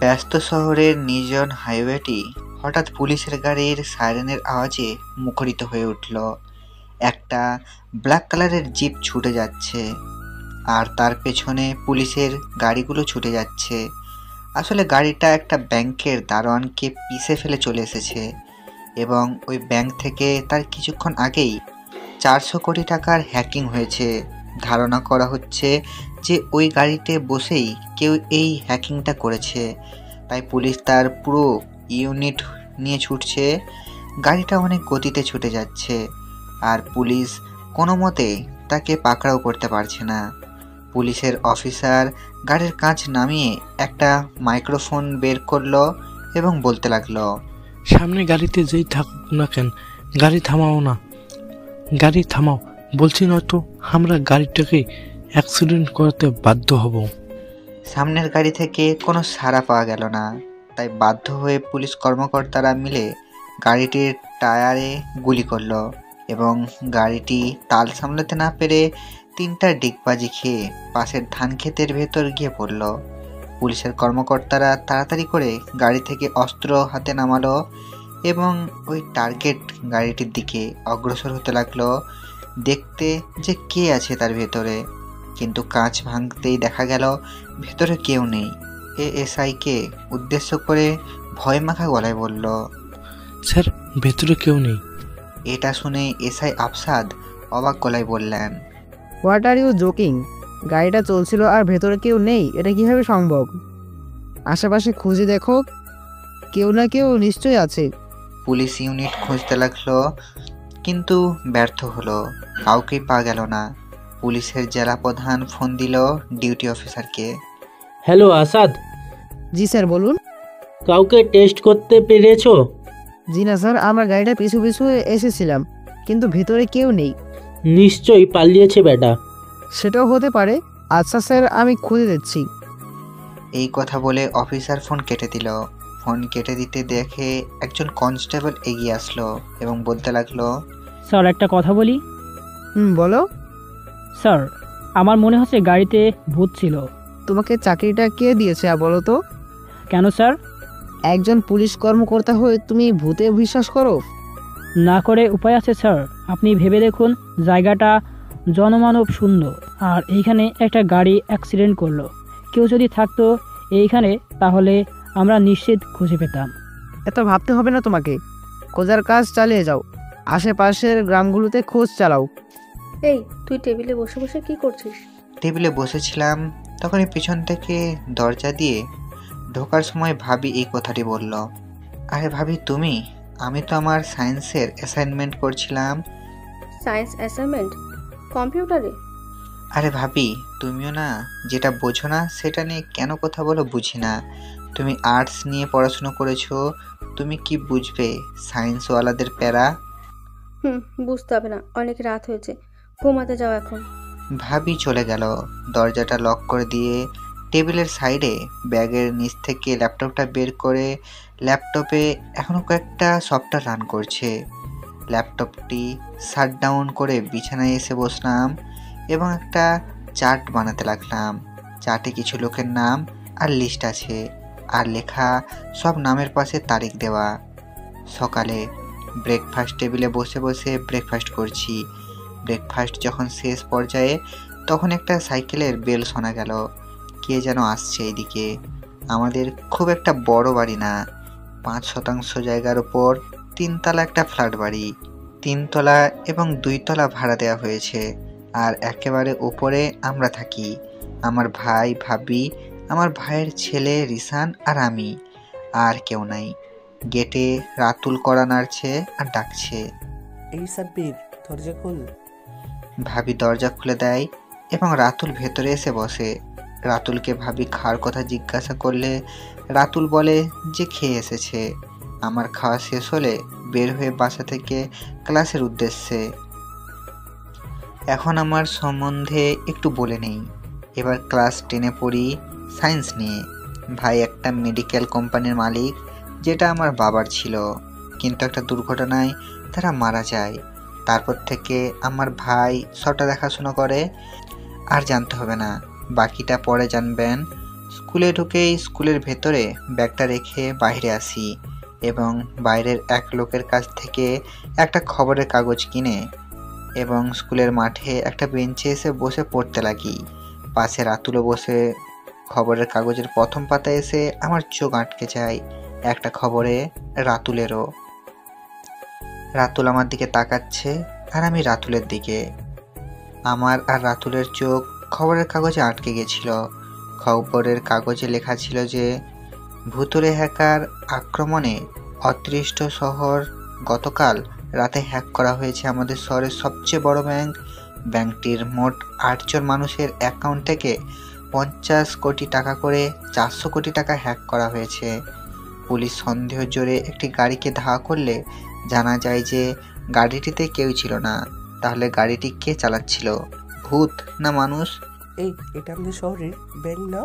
ব্যস্ত শহরের নির্জন হাইওয়েটি হঠাৎ পুলিশের গাড়ির সাইরেনের আওয়াজে মুখরিত হয়ে উঠল। একটা ব্ল্যাক কালারের জিপ ছুটে যাচ্ছে আর তার পেছনে পুলিশের গাড়িগুলো ছুটে যাচ্ছে। আসলে গাড়িটা একটা ব্যাংকের দারোয়ানকে পিষে ফেলে চলে এসেছে এবং ওই ব্যাংক থেকে তার কিছুক্ষণ আগেই 400 কোটি টাকার হ্যাকিং হয়েছে। ধারণা করা হচ্ছে যে ওই গাড়িতে বসেই কেউ এই হ্যাকিংটা করেছে, তাই পুলিশ তার পুরো ইউনিট নিয়ে ছুটছে। গাড়িটা অনেক গতিতে ছুটে যাচ্ছে আর পুলিশ কোনো মতে তাকে পাকড়াও করতে পারছে না। পুলিশের অফিসার গাড়ির কাঁচ নামিয়ে একটা মাইক্রোফোন বের করলো এবং বলতে লাগলো, সামনে গাড়িতে যেই থাকুক না কেন, গাড়ি থামাও না, গাড়ি থামাও বলছি, নয়তো আমরা গাড়িটাকে অ্যাক্সিডেন্ট করতে বাধ্য হব। সামনের গাড়ি থেকে কোনো সাড়া পাওয়া গেল না, তাই বাধ্য হয়ে পুলিশ কর্মকর্তারা মিলে গাড়িটির টায়ারে গুলি করলো এবং গাড়িটি তাল সামলাতে না পেরে 3টা ডিগবাজি খেয়ে পাশের ধান ক্ষেতের ভেতর গিয়ে পড়ল। পুলিশের কর্মকর্তারা তাড়াতাড়ি করে গাড়ি থেকে অস্ত্র হাতে নামালো এবং ওই টার্গেট গাড়িটির দিকে অগ্রসর হতে লাগলো, দেখতে যে কে আছে তার ভেতরে। কিন্তু কাঁচ ভাঙতেই দেখা গেল ভেতরে কেউ নেই। এএসআইকে উদ্দেশ্য করে ভয় মাখা গলায় বলল, স্যার ভেতরে কেউ নেই। এটা শুনে এসআই আফসাদ অবাক গলায় বললেন, হোয়াট আর ইউ জোকিং? গাড়িটা চলছিল আর ভেতরে কেউ নেই, এটা কিভাবে সম্ভব? আশেপাশে খুঁজে দেখো, কেউ না কেউ নিশ্চয়ই আছে। পুলিশ ইউনিট খুঁজতে লাগলো কিন্তু ব্যর্থ হলো, কাউকেই পাওয়া গেল না। পুলিশের জেলা প্রধান ফোন দিল ডিউটি অফিসারকে। হ্যালো আসাদ। জি স্যার বলুন। কাউকে টেস্ট করতে পেরেছো? জি না স্যার, আমরা গাড়িটা পিছু পিছু এসেছিলাম কিন্তু ভেতরে কেউ নেই। নিশ্চয়ই পালিয়েছে বেটা। সেটাও হতে পারে। আচ্ছা স্যার, আমি খুঁজে দিচ্ছি। এই কথা বলে অফিসার ফোন কেটে দিল। ফোন কেটে দিতে দেখে একজন কনস্টেবল এগিয়ে আসলো এবং বলতে লাগলো, স্যার একটা কথা বলি। বলো। স্যার আমার মনে হচ্ছে গাড়িতে ভূত ছিল। তোমাকে চাকরিটা কে দিয়েছে বলো তো? কেন স্যার? একজন পুলিশ কর্মকর্তা হয়ে তুমি ভূতে বিশ্বাস করো? না করে উপায় আছে স্যার। আপনি ভেবে দেখুন, জায়গাটা জনমানব শূন্য আর এইখানে একটা গাড়ি অ্যাক্সিডেন্ট করলো। কেউ যদি থাকতো এইখানে তাহলে আমরা নিশ্চিত খুঁজে পেতাম। এত ভাবতে হবে না তোমাকে, খোঁজার কাজ চালিয়ে যাও। আশেপাশের গ্রামগুলোতে খোঁজ চালাও। এই তুই টেবিলে বসে বসে কি করছিস? টেবিলে বসেছিলাম, তখনই পিছন থেকে দরজা দিয়ে ঢোকার সময় ভাবি এই কথাটি বলল, আরে ভাবি তুমি? আমি তো আমার সায়েন্সের অ্যাসাইনমেন্ট করছিলাম। Science assignment? কম্পিউটারে? আরে ভাবি তুমিও না, যেটা বোঝো না সেটা নিয়ে কেন কথা বলো বুঝি না। তুমি আর্টস নিয়ে পড়াশুনো করেছো, তুমি কি বুঝবে সায়েন্সওয়ালাদের প্যারা? বুঝতে হবে না, অনেক রাত হয়েছে, ঘুমাতে যাও এখন। ভাবি চলে গেল। দরজাটা লক করে দিয়ে টেবিলের সাইডে ব্যাগের নিচ থেকে ল্যাপটপটা বের করে ল্যাপটপে এখনও কয়েকটা সফটওয়্যার রান করছে। ল্যাপটপটি শাট ডাউন করে বিছানায় এসে বসলাম এবং একটা চার্ট বানাতে লাগলাম। চার্টে কিছু লোকের নাম আর লিস্ট আছে আর লেখা সব নামের পাশে তারিখ দেওয়া। সকালে ব্রেকফাস্ট টেবিলে বসে বসে ব্রেকফাস্ট করছি। ব্রেকফাস্ট যখন শেষ পর্যায়ে তখন একটা সাইকেলের বেল শোনা গেল। কে যেন আসছে এইদিকে। আমাদের খুব একটা বড় বাড়ি না, 5% জায়গার ওপর 3 তলা একটা ফ্ল্যাট বাড়ি। 3 তলা এবং 2 তলা ভাড়া দেওয়া হয়েছে আর একেবারে উপরে আমরা থাকি। আমার ভাই, ভাবি, আমার ভাইয়ের ছেলে রিসান আর আমি, আর কেউ নাই। গেটে রাতুল কড়া নাড়ছে আর ডাকছে, এই সাব্বির দরজা খোল। ভাবি দরজা খুলে দেয় এবং রাতুল ভেতরে এসে বসে। রাতুলকে ভাবি খাওয়ার কথা জিজ্ঞাসা করলে রাতুল বলে যে খেয়ে এসেছে। আমার খাওয়া শেষ হলে বের হয়ে বাসা থেকে ক্লাসের উদ্দেশ্যে। এখন আমার সম্বন্ধে একটু বলে নেই। এবার ক্লাস 10-এ পড়ি, সায়েন্স নিয়ে। ভাই একটা মেডিকেল কোম্পানির মালিক, যেটা আমার বাবার ছিল, কিন্তু একটা দুর্ঘটনায় তারা মারা যায়। তারপর থেকে আমার ভাই সবটা দেখাশোনা করে। আর জানতে হবে না, বাকিটা পরে জানবেন। স্কুলে ঢুকেই স্কুলের ভেতরে ব্যাগটা রেখে বাইরে আসি এবং বাইরের এক লোকের কাছ থেকে একটা খবরের কাগজ কিনে এবং স্কুলের মাঠে একটা বেঞ্চে এসে বসে পড়তে লাগি। পাশে রাতুলও বসে। খবরের কাগজের প্রথম পাতায় এসে আমার চোখ আটকে যায় একটা খবরে রাতুলেরও। রাতুল আমার দিকে তাকাচ্ছে আর আমি রাতুলের দিকে। আমার আর রাতুলের চোখ খবরের কাগজে আটকে গেছিল। খবরের কাগজে লেখা ছিল যে ভুতুড়ে হ্যাকার আক্রমণে অতৃষ্ট শহর গতকাল রাতে হ্যাক করা হয়েছে আমাদের শহরের সবচেয়ে বড় ব্যাংক। ব্যাংকটির মোট 8 জন মানুষের অ্যাকাউন্ট থেকে 50 কোটি টাকা করে 400 কোটি টাকা হ্যাক করা হয়েছে। পুলিশ সন্দেহ জোরে একটি গাড়িকে ধাওয়া করলে জানা যায় যে গাড়িটিতে কেউ ছিল না। তাহলে গাড়িটি কে চালাচ্ছিল, ভূত না মানুষ? এটা আমাদের শহরের ব্যাংক না?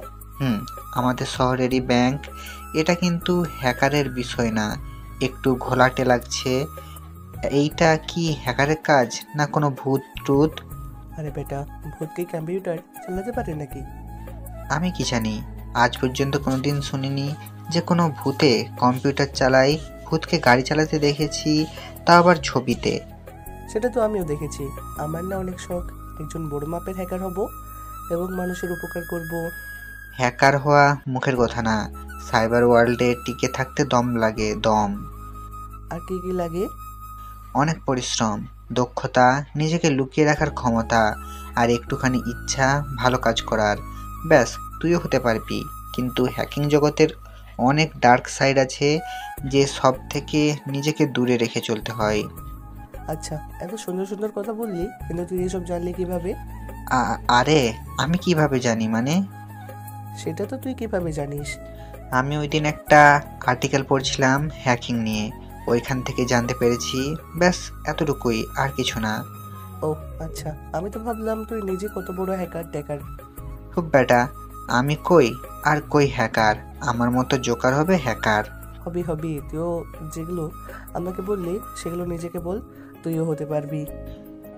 আমাদের শহরেরই ব্যাংক। এটা কিন্তু হ্যাকারের বিষয় না, একটু ঘোলাটে লাগছে। এইটা কি হ্যাকারের কাজ না কোনো ভূত টুত? আরে বেটা, ভূত কি কম্পিউটার চালাতে পারে নাকি? আমি কি জানি, আজ পর্যন্ত কোনোদিন শুনিনি যে কোনো ভূতে কম্পিউটার চালায়। ভূতকে গাড়ি চালাতে দেখেছি, তা আবার ছবিতে। সেটা তো আমিও দেখেছি। আমার না অনেক শখ একজন বড় মাপের হ্যাকার হব এবং মানুষের উপকার করব। হ্যাকার হওয়া মুখের কথা না, সাইবার ওয়ার্ল্ডে টিকে থাকতে দম লাগে, দম। আর কি কি লাগে? অনেক পরিশ্রম, দক্ষতা, নিজেকে লুকিয়ে রাখার ক্ষমতা আর একটুখানি ইচ্ছা ভালো কাজ করার। ব্যাস, তুইও হতে পারবি। কিন্তু হ্যাকিং জগতের অনেক ডার্ক সাইড আছে, যে সব থেকে নিজেকে দূরে রেখে চলতে হয়। আচ্ছা, এত সুন্দর সুন্দর কথা বললি, কিন্তু তুই এসব জানলি কিভাবে? আরে আমি কিভাবে জানি মানে? সেটা তো তুই কিভাবে জানিস? আমি ওই দিন একটা আর্টিকেল পড়ছিলাম হ্যাকিং নিয়ে, ওইখান থেকে জানতে পেরেছি। ব্যাস এতটুকুই, আর কিছু না। ও আচ্ছা, আমি তো ভাবলাম তুই নিজে কত বড় হ্যাকার ট্যাকার। খুব বেটা, আমি কই আর কই হ্যাকার, আমার মতো জোকার হবে হ্যাকার। হবি তুইও যেগুলো আমাকে বললি সেগুলো নিজেকে বল, তুইও হতে পারবি।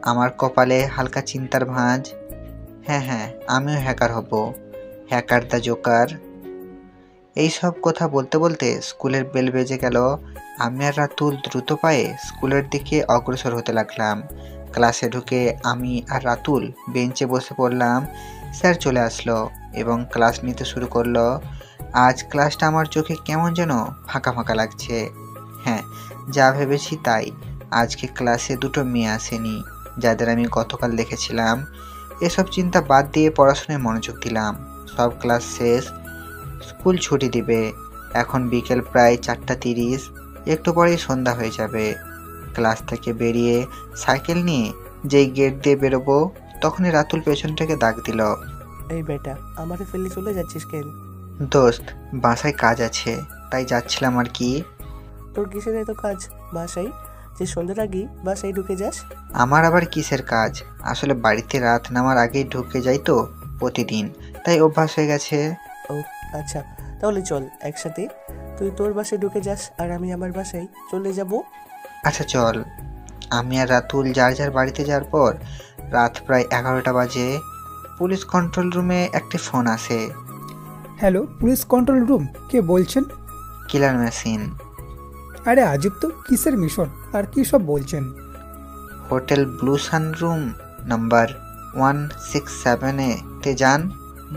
আমার কপালে হালকা চিন্তার ভাঁজ। হ্যাঁ, আমিও হ্যাকার হব, হ্যাকার দ্য জোকার। এইসব কথা বলতে বলতে স্কুলের বেল বেজে গেল। আমি আর রাতুল দ্রুত পায়ে স্কুলের দিকে অগ্রসর হতে লাগলাম। ক্লাসে ঢুকে আমি আর রাতুল বেঞ্চে বসে পড়লাম। স্যার চলে আসলো এবং ক্লাস নিতে শুরু করলো। আজ ক্লাসটা আমার চোখে কেমন যেন ফাঁকা ফাঁকা লাগছে। হ্যাঁ, যা ভেবেছি তাই। আজকে ক্লাসে দুটো মেয়ে আসেনি, যাদের আমি গতকাল দেখেছিলাম। এসব চিন্তা বাদ দিয়ে পড়াশোনায় মনোযোগ দিলাম। সব ক্লাস শেষ, স্কুল ছুটি দিবে। এখন বিকেল প্রায় 4:30, একটু পরেই সন্ধ্যা হয়ে যাবে। ক্লাস থেকে বেরিয়ে সাইকেল নিয়ে যেই গেট দিয়ে বেরোবো, তখনই রাতুল পেছন থেকে ডাক দিল। এই বেটা, আমারে ফেলে চলে যাচ্ছিস কেন? দোস্ত, বাসায় কাজ আছে, তাই যাচ্ছিলাম আর কি। তোর কিসের এত কাজ বাসায় যে সন্ধ্যার আগেই বাসায় ঢুকে যাস? আমার আবার কিসের কাজ? আসলে বাড়িতে রাত নামার আগেই ঢুকে যাই তো প্রতিদিন, তাই অভ্যাস হয়ে গেছে। ও আচ্ছা, তাহলে চল একসাথে, তুই তোর বাসায় ঢুকে যাস আর আমি আমার বাসায় চলে যাব। আচ্ছা চল। আমি আর রাতুল যার যার বাড়িতে যাওয়ার পর রাত প্রায় 11টা বাজে। পুলিশ কন্ট্রোল রুমে একটি ফোন আসে। হ্যালো, পুলিশ কন্ট্রোল রুম, কে বলছেন? কিলার মেশিন। আরে আজব তো, কিসের মিশন আর কি সব বলছেন? হোটেল ব্লু সান রুম নাম্বার 167 তে যান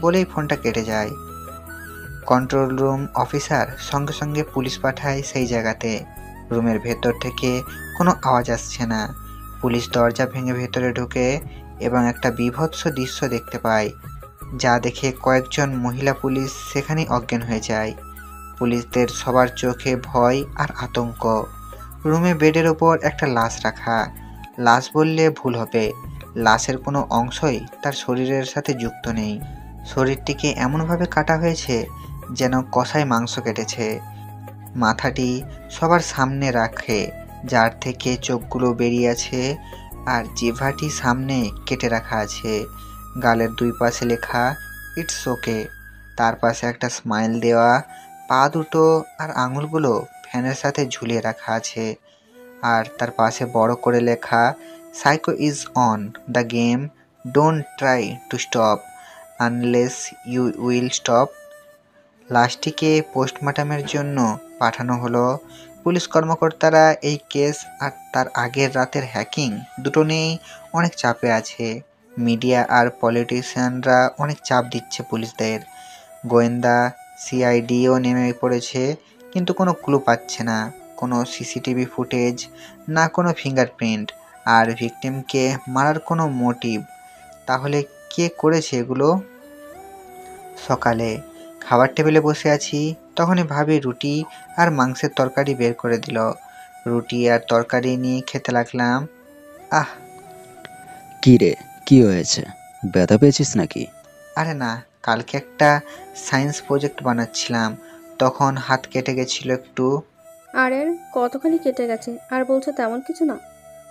বলেই ফোনটা কেটে যায়। কন্ট্রোল রুম অফিসার সঙ্গে সঙ্গে পুলিশ পাঠায় সেই জায়গাতে। রুমের ভেতর থেকে কোনো আওয়াজ আসছে না। পুলিশ দরজা ভেঙে ভেতরে ঢুকে এবং একটা বীভৎস দৃশ্য দেখতে পায়, যা দেখে কয়েকজন মহিলা পুলিশ সেখানেই অজ্ঞান হয়ে যায়। পুলিশদের সবার চোখে ভয় আর আতঙ্ক। রুমে বেডের ওপর একটা লাশ রাখা। লাশ বললে ভুল হবে, লাশের কোনো অংশই তার শরীরের সাথে যুক্ত নেই। শরীরটিকে এমনভাবে কাটা হয়েছে যেন কষায় মাংস কেটেছে। মাথাটি সবার সামনে রাখে, যার থেকে চোখগুলো বেরিয়ে আছে, আর জিহ্বাটি সামনে কেটে রাখা আছে। গালের দুই পাশে লেখা ইটস ওকে, তার পাশে একটা স্মাইল দেওয়া। পা দুটো আর আঙুলগুলো ফ্যানের সাথে ঝুলিয়ে রাখা আছে, আর তার পাশে বড় করে লেখা psycho is on the game, don't try to stop unless you will stop. লাশটিকে পোস্টমর্টমের জন্য পাঠানো হলো। পুলিশ কর্মকর্তারা এই কেস আর তার আগের রাতের হ্যাকিং দুটো নিয়েই অনেক চাপে আছে। মিডিয়া আর পলিটিশিয়ানরা অনেক চাপ দিচ্ছে পুলিশদের। গোয়েন্দা সিআইডিও নেমে পড়েছে, কিন্তু কোনো ক্লু পাচ্ছে না, কোনো সিসিটিভি ফুটেজ, না কোনো ফিঙ্গারপ্রিন্ট, আর ভিকটিমকে মারার কোনো মোটিভ। তাহলে কে করেছে এগুলো? সকালে খাবার টেবিলে বসে আছি, তখনই ভাবি রুটি আর মাংসের তরকারি বের করে দিল। রুটি আর তরকারি নিয়ে খেতে লাগলাম। আহ, কি রে, কি হয়েছে? ব্যথা পেয়েছিস নাকি? আরে না, কালকে একটা সায়েন্স প্রজেক্ট বানাচ্ছিলাম, তখন হাত কেটে গেছিল একটু। আর এর কতখানি কেটে গেছে? আর বলছো তেমন কিছু না,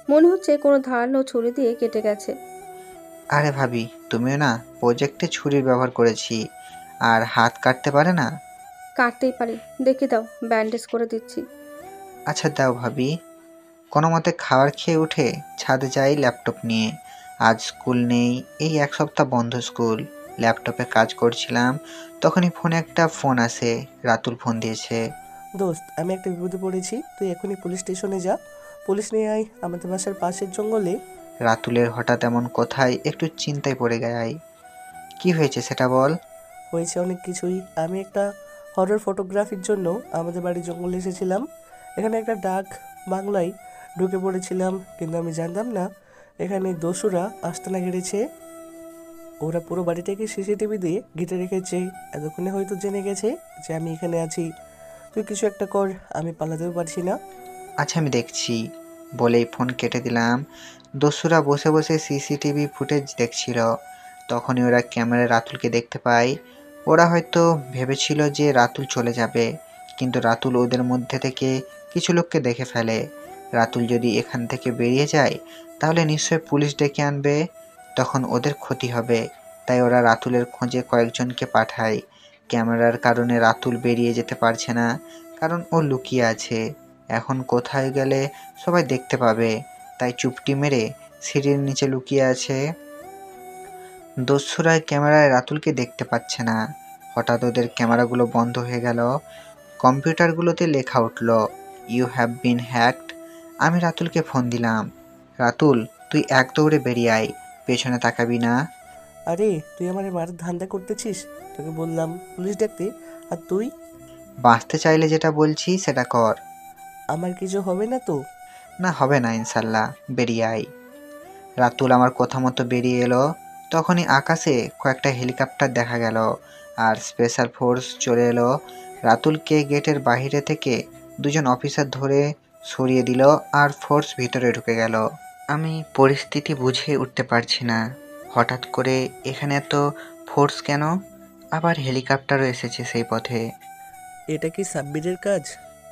মনে হচ্ছে কোনো ধারালো ছুরি দিয়ে কেটে গেছে। আরে ভাবি, তুমিও না প্রজেক্টে ছুরির ব্যবহার করেছি, আর হাত কাটতে পারে না? কাটতেই পারি, দেখে দাও, ব্যান্ডেজ করে দিচ্ছি। আচ্ছা দাও ভাবি। কোনো মতে খাবার খেয়ে উঠে ছাদে যাই ল্যাপটপ নিয়ে। আজ স্কুল নেই, এই এক সপ্তাহ বন্ধ স্কুল। ল্যাপটপে কাজ করছিলাম, তখনই ফোনে একটা ফোন আসে। রাতুল ফোন দিয়েছে। দোস্ত, আমি একটা বিপদে পড়েছি, তুই এখনই পুলিশ স্টেশনে যা, পুলিশ নিয়ে আয় আমাদের বাসার পাশের জঙ্গলে। রাতুলের হঠাৎ এমন কথায় একটু চিন্তায় পড়ে গেলাই। কি হয়েছে সেটা বল। হয়েছে অনেক কিছুই। আমি একটা হরর ফটোগ্রাফির জন্য আমাদের বাড়ির জঙ্গলে এসেছিলাম। এখানে একটা ডাক বাংলায় ঢুকে পড়েছিলাম, কিন্তু আমি জানতাম না এখানে দস্যুরা আস্তানা ঘিরেছে। ওরা পুরো বাড়িটাকে সিসিটিভি দিয়ে ঘিরে রেখেছে। এতক্ষণে হয়তো জেনে গেছে যে আমি এখানে আছি। তুই কিছু একটা কর, আমি পালাতেও পারছি না। আচ্ছা আমি দেখছি বলেই ফোন কেটে দিলাম। দস্যুরা বসে বসে সিসিটিভি ফুটেজ দেখছিল। তখনই ওরা ক্যামেরায় রাতুলকে দেখতে পায়। ওরা হয়তো ভেবেছিল যে রাতুল চলে যাবে, কিন্তু রাতুল ওদের মধ্যে থেকে কিছু লোককে দেখে ফেলে। রাতুল যদি এখান থেকে বেরিয়ে যায়, তাহলে নিশ্চয় পুলিশ ডেকে আনবে, তখন ওদের ক্ষতি হবে। তাই ওরা রাতুলের খোঁজে কয়েকজনকে পাঠায়। ক্যামেরার কারণে রাতুল বেরিয়ে যেতে পারছে না, কারণ ও লুকিয়ে আছে। এখন কোথায় গেলে সবাই দেখতে পাবে, তাই চুপটি মেরে সিঁড়ির নিচে লুকিয়ে আছে। দস্যুরা ক্যামেরায় রাতুলকে দেখতে পাচ্ছে না। হঠাৎ ওদের ক্যামেরাগুলো বন্ধ হয়ে গেল। কম্পিউটারগুলোতে লেখা উঠল, ইউ হ্যাভ বিন হ্যাকড। আমি রাতুলকে ফোন দিলাম। রাতুল, তুই এক দৌড়ে বেরিয়ে আয়, পেছনে তাকাবি না। আরে তুই আমার মার ধান্দা করতেছিস? তোকে বললাম পুলিশ ডাকতে, আর তুই? বাঁচতে চাইলে যেটা বলছি সেটা কর। আমার কিছু হবে না তো? না, হবে না ইনশাল্লাহ, বেরিয়ে আয়। রাতুল আমার কথা মতো বেরিয়ে এলো। তখনই আকাশে কয়েকটা হেলিকপ্টার দেখা গেল, আর স্পেশাল ফোর্স চলে এলো। রাতুলকে গেটের বাইরে থেকে দুজন অফিসার ধরে সরিয়ে দিল, আর ফোর্স ভিতরে ঢুকে গেল। আমি পরিস্থিতি বুঝে উঠতে পারছি না, হঠাৎ করে এখানে এত ফোর্স কেন? আবার হেলিকপ্টারও এসেছে সেই পথে। এটা কি সাব্বিরের কাজ?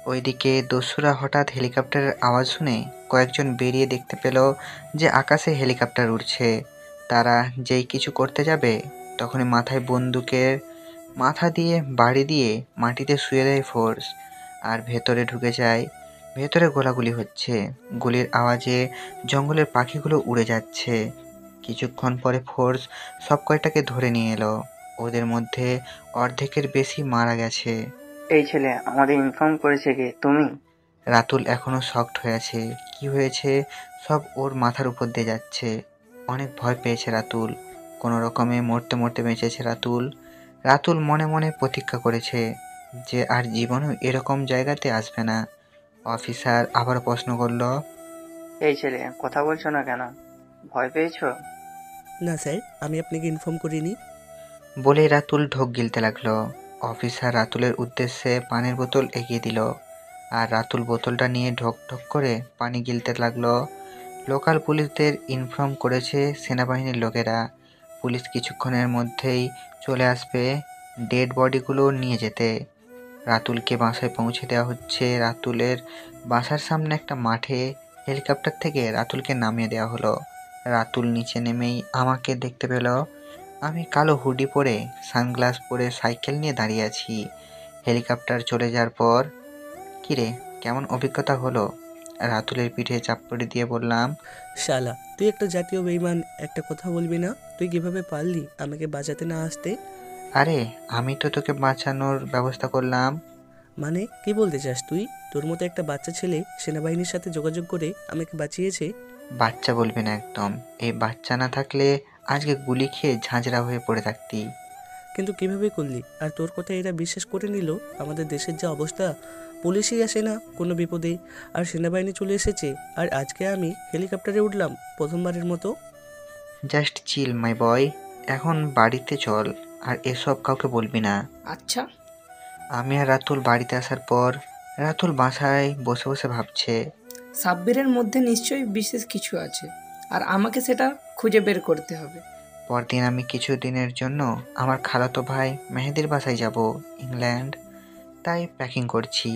ওইদিকে দস্যুরা হঠাৎ হেলিকপ্টারের আওয়াজ শুনে কয়েকজন বেরিয়ে দেখতে পেল যে আকাশে হেলিকপ্টার উড়ছে। তারা যেই কিছু করতে যাবে, তখনই মাথায় বন্দুকের মাথা দিয়ে বাড়ি দিয়ে মাটিতে শুয়ে দেয় ফোর্স, আর ভেতরে ঢুকে যায়। ভেতরে গোলাগুলি হচ্ছে, গুলির আওয়াজে জঙ্গলের পাখিগুলো উড়ে যাচ্ছে। কিছুক্ষণ পরে ফোর্স সব কয়টাকে ধরে নিয়ে এলো। ওদের মধ্যে অর্ধেকের বেশি মারা গেছে। এই ছেলে আমাদের ইনফর্ম করেছে কে? তুমি? রাতুল এখনো শকড হয়ে আছে। কি হয়েছে সব ওর মাথার উপর দিয়ে যাচ্ছে। অনেক ভয় পেয়েছে রাতুল। কোনো রকমে মরতে মরতে বেঁচেছে রাতুল। রাতুল মনে মনে প্রতিজ্ঞা করেছে যে আর জীবনেও এরকম জায়গাতে আসবে না। অফিসার আবার প্রশ্ন করল, এই ছেলে কথা বলছো না কেন? ভয় পেয়েছো? না স্যার, আমি আপনাকে ইনফর্ম করিনি। বলেই রাতুল ঢোক গিলতে লাগলো। অফিসার রাতুলের উদ্দেশ্যে পানির বোতল এগিয়ে দিল, আর রাতুল বোতলটা নিয়ে ঢোক ঢোক করে পানি গিলতে লাগলো। লোকাল পুলিশদের ইনফর্ম করেছে সেনাবাহিনীর লোকেরা। পুলিশ কিছুক্ষণের মধ্যেই চলে আসবে ডেড বডিগুলো নিয়ে যেতে। রাতুলকে বাসায় পৌঁছে দেওয়া হচ্ছে। রাতুলের বাসার সামনে একটা মাঠে হেলিকপ্টার থেকে রাতুলকে নামিয়ে দেওয়া হলো। রাতুল নিচে নেমেই আমাকে দেখতে পেল। আমি কালো হুডি পরে সানগ্লাস পরে সাইকেল নিয়ে দাঁড়িয়ে আছি। হেলিকপ্টার চলে যাওয়ার পর, কিরে কেমন অভিজ্ঞতা হলো? রাতুলের পিঠে চাপড়ি দিয়ে বললাম, শালা, তুই একটা জাতীয় বেঈমান। একটা কথা বলবি না? তুই কিভাবে পারলি আমাকে বাঁচাতে না আসতে? আরে আমি তো তোকে বাঁচানোর ব্যবস্থা করলাম। মানে কি বলতে চাস তুই? তোর মতো একটা বাচ্চা ছেলে সেনাবাহিনীর সাথে যোগাযোগ করে আমাকে বাঁচিয়েছে? বাচ্চা বলবি না একদম। এই বাচ্চা না থাকলে আজকে গুলি খেয়ে ঝাঁঝরা হয়ে পড়ে থাকতি। কিন্তু কিভাবে করলি? আর তোর কথা এরা বিশ্বাস করে নিল? আমাদের দেশের যা অবস্থা, পুলিশই আসে না কোনো বিপদে, আর সেনাবাহিনী চলে এসেছে, আর আজকে আমি হেলিকপ্টারে উঠলাম প্রথমবারের মতো। জাস্ট চিল মাই বয়। এখন বাড়িতে চল, আর এসব কাউকে বলবি না। আচ্ছা। আমি আর রাতুল বাড়িতে আসার পর রাতুল বাসায় বসে বসে ভাবছে, সাব্বিরের মধ্যে নিশ্চয়ই বিশেষ কিছু আছে, আর আমাকে সেটা খুঁজে বের করতে হবে। পরদিন আমি কিছুদিনের জন্য আমার খালাতো ভাই মেহেদির বাসায় যাব, ইংল্যান্ড। তাই প্যাকিং করছি।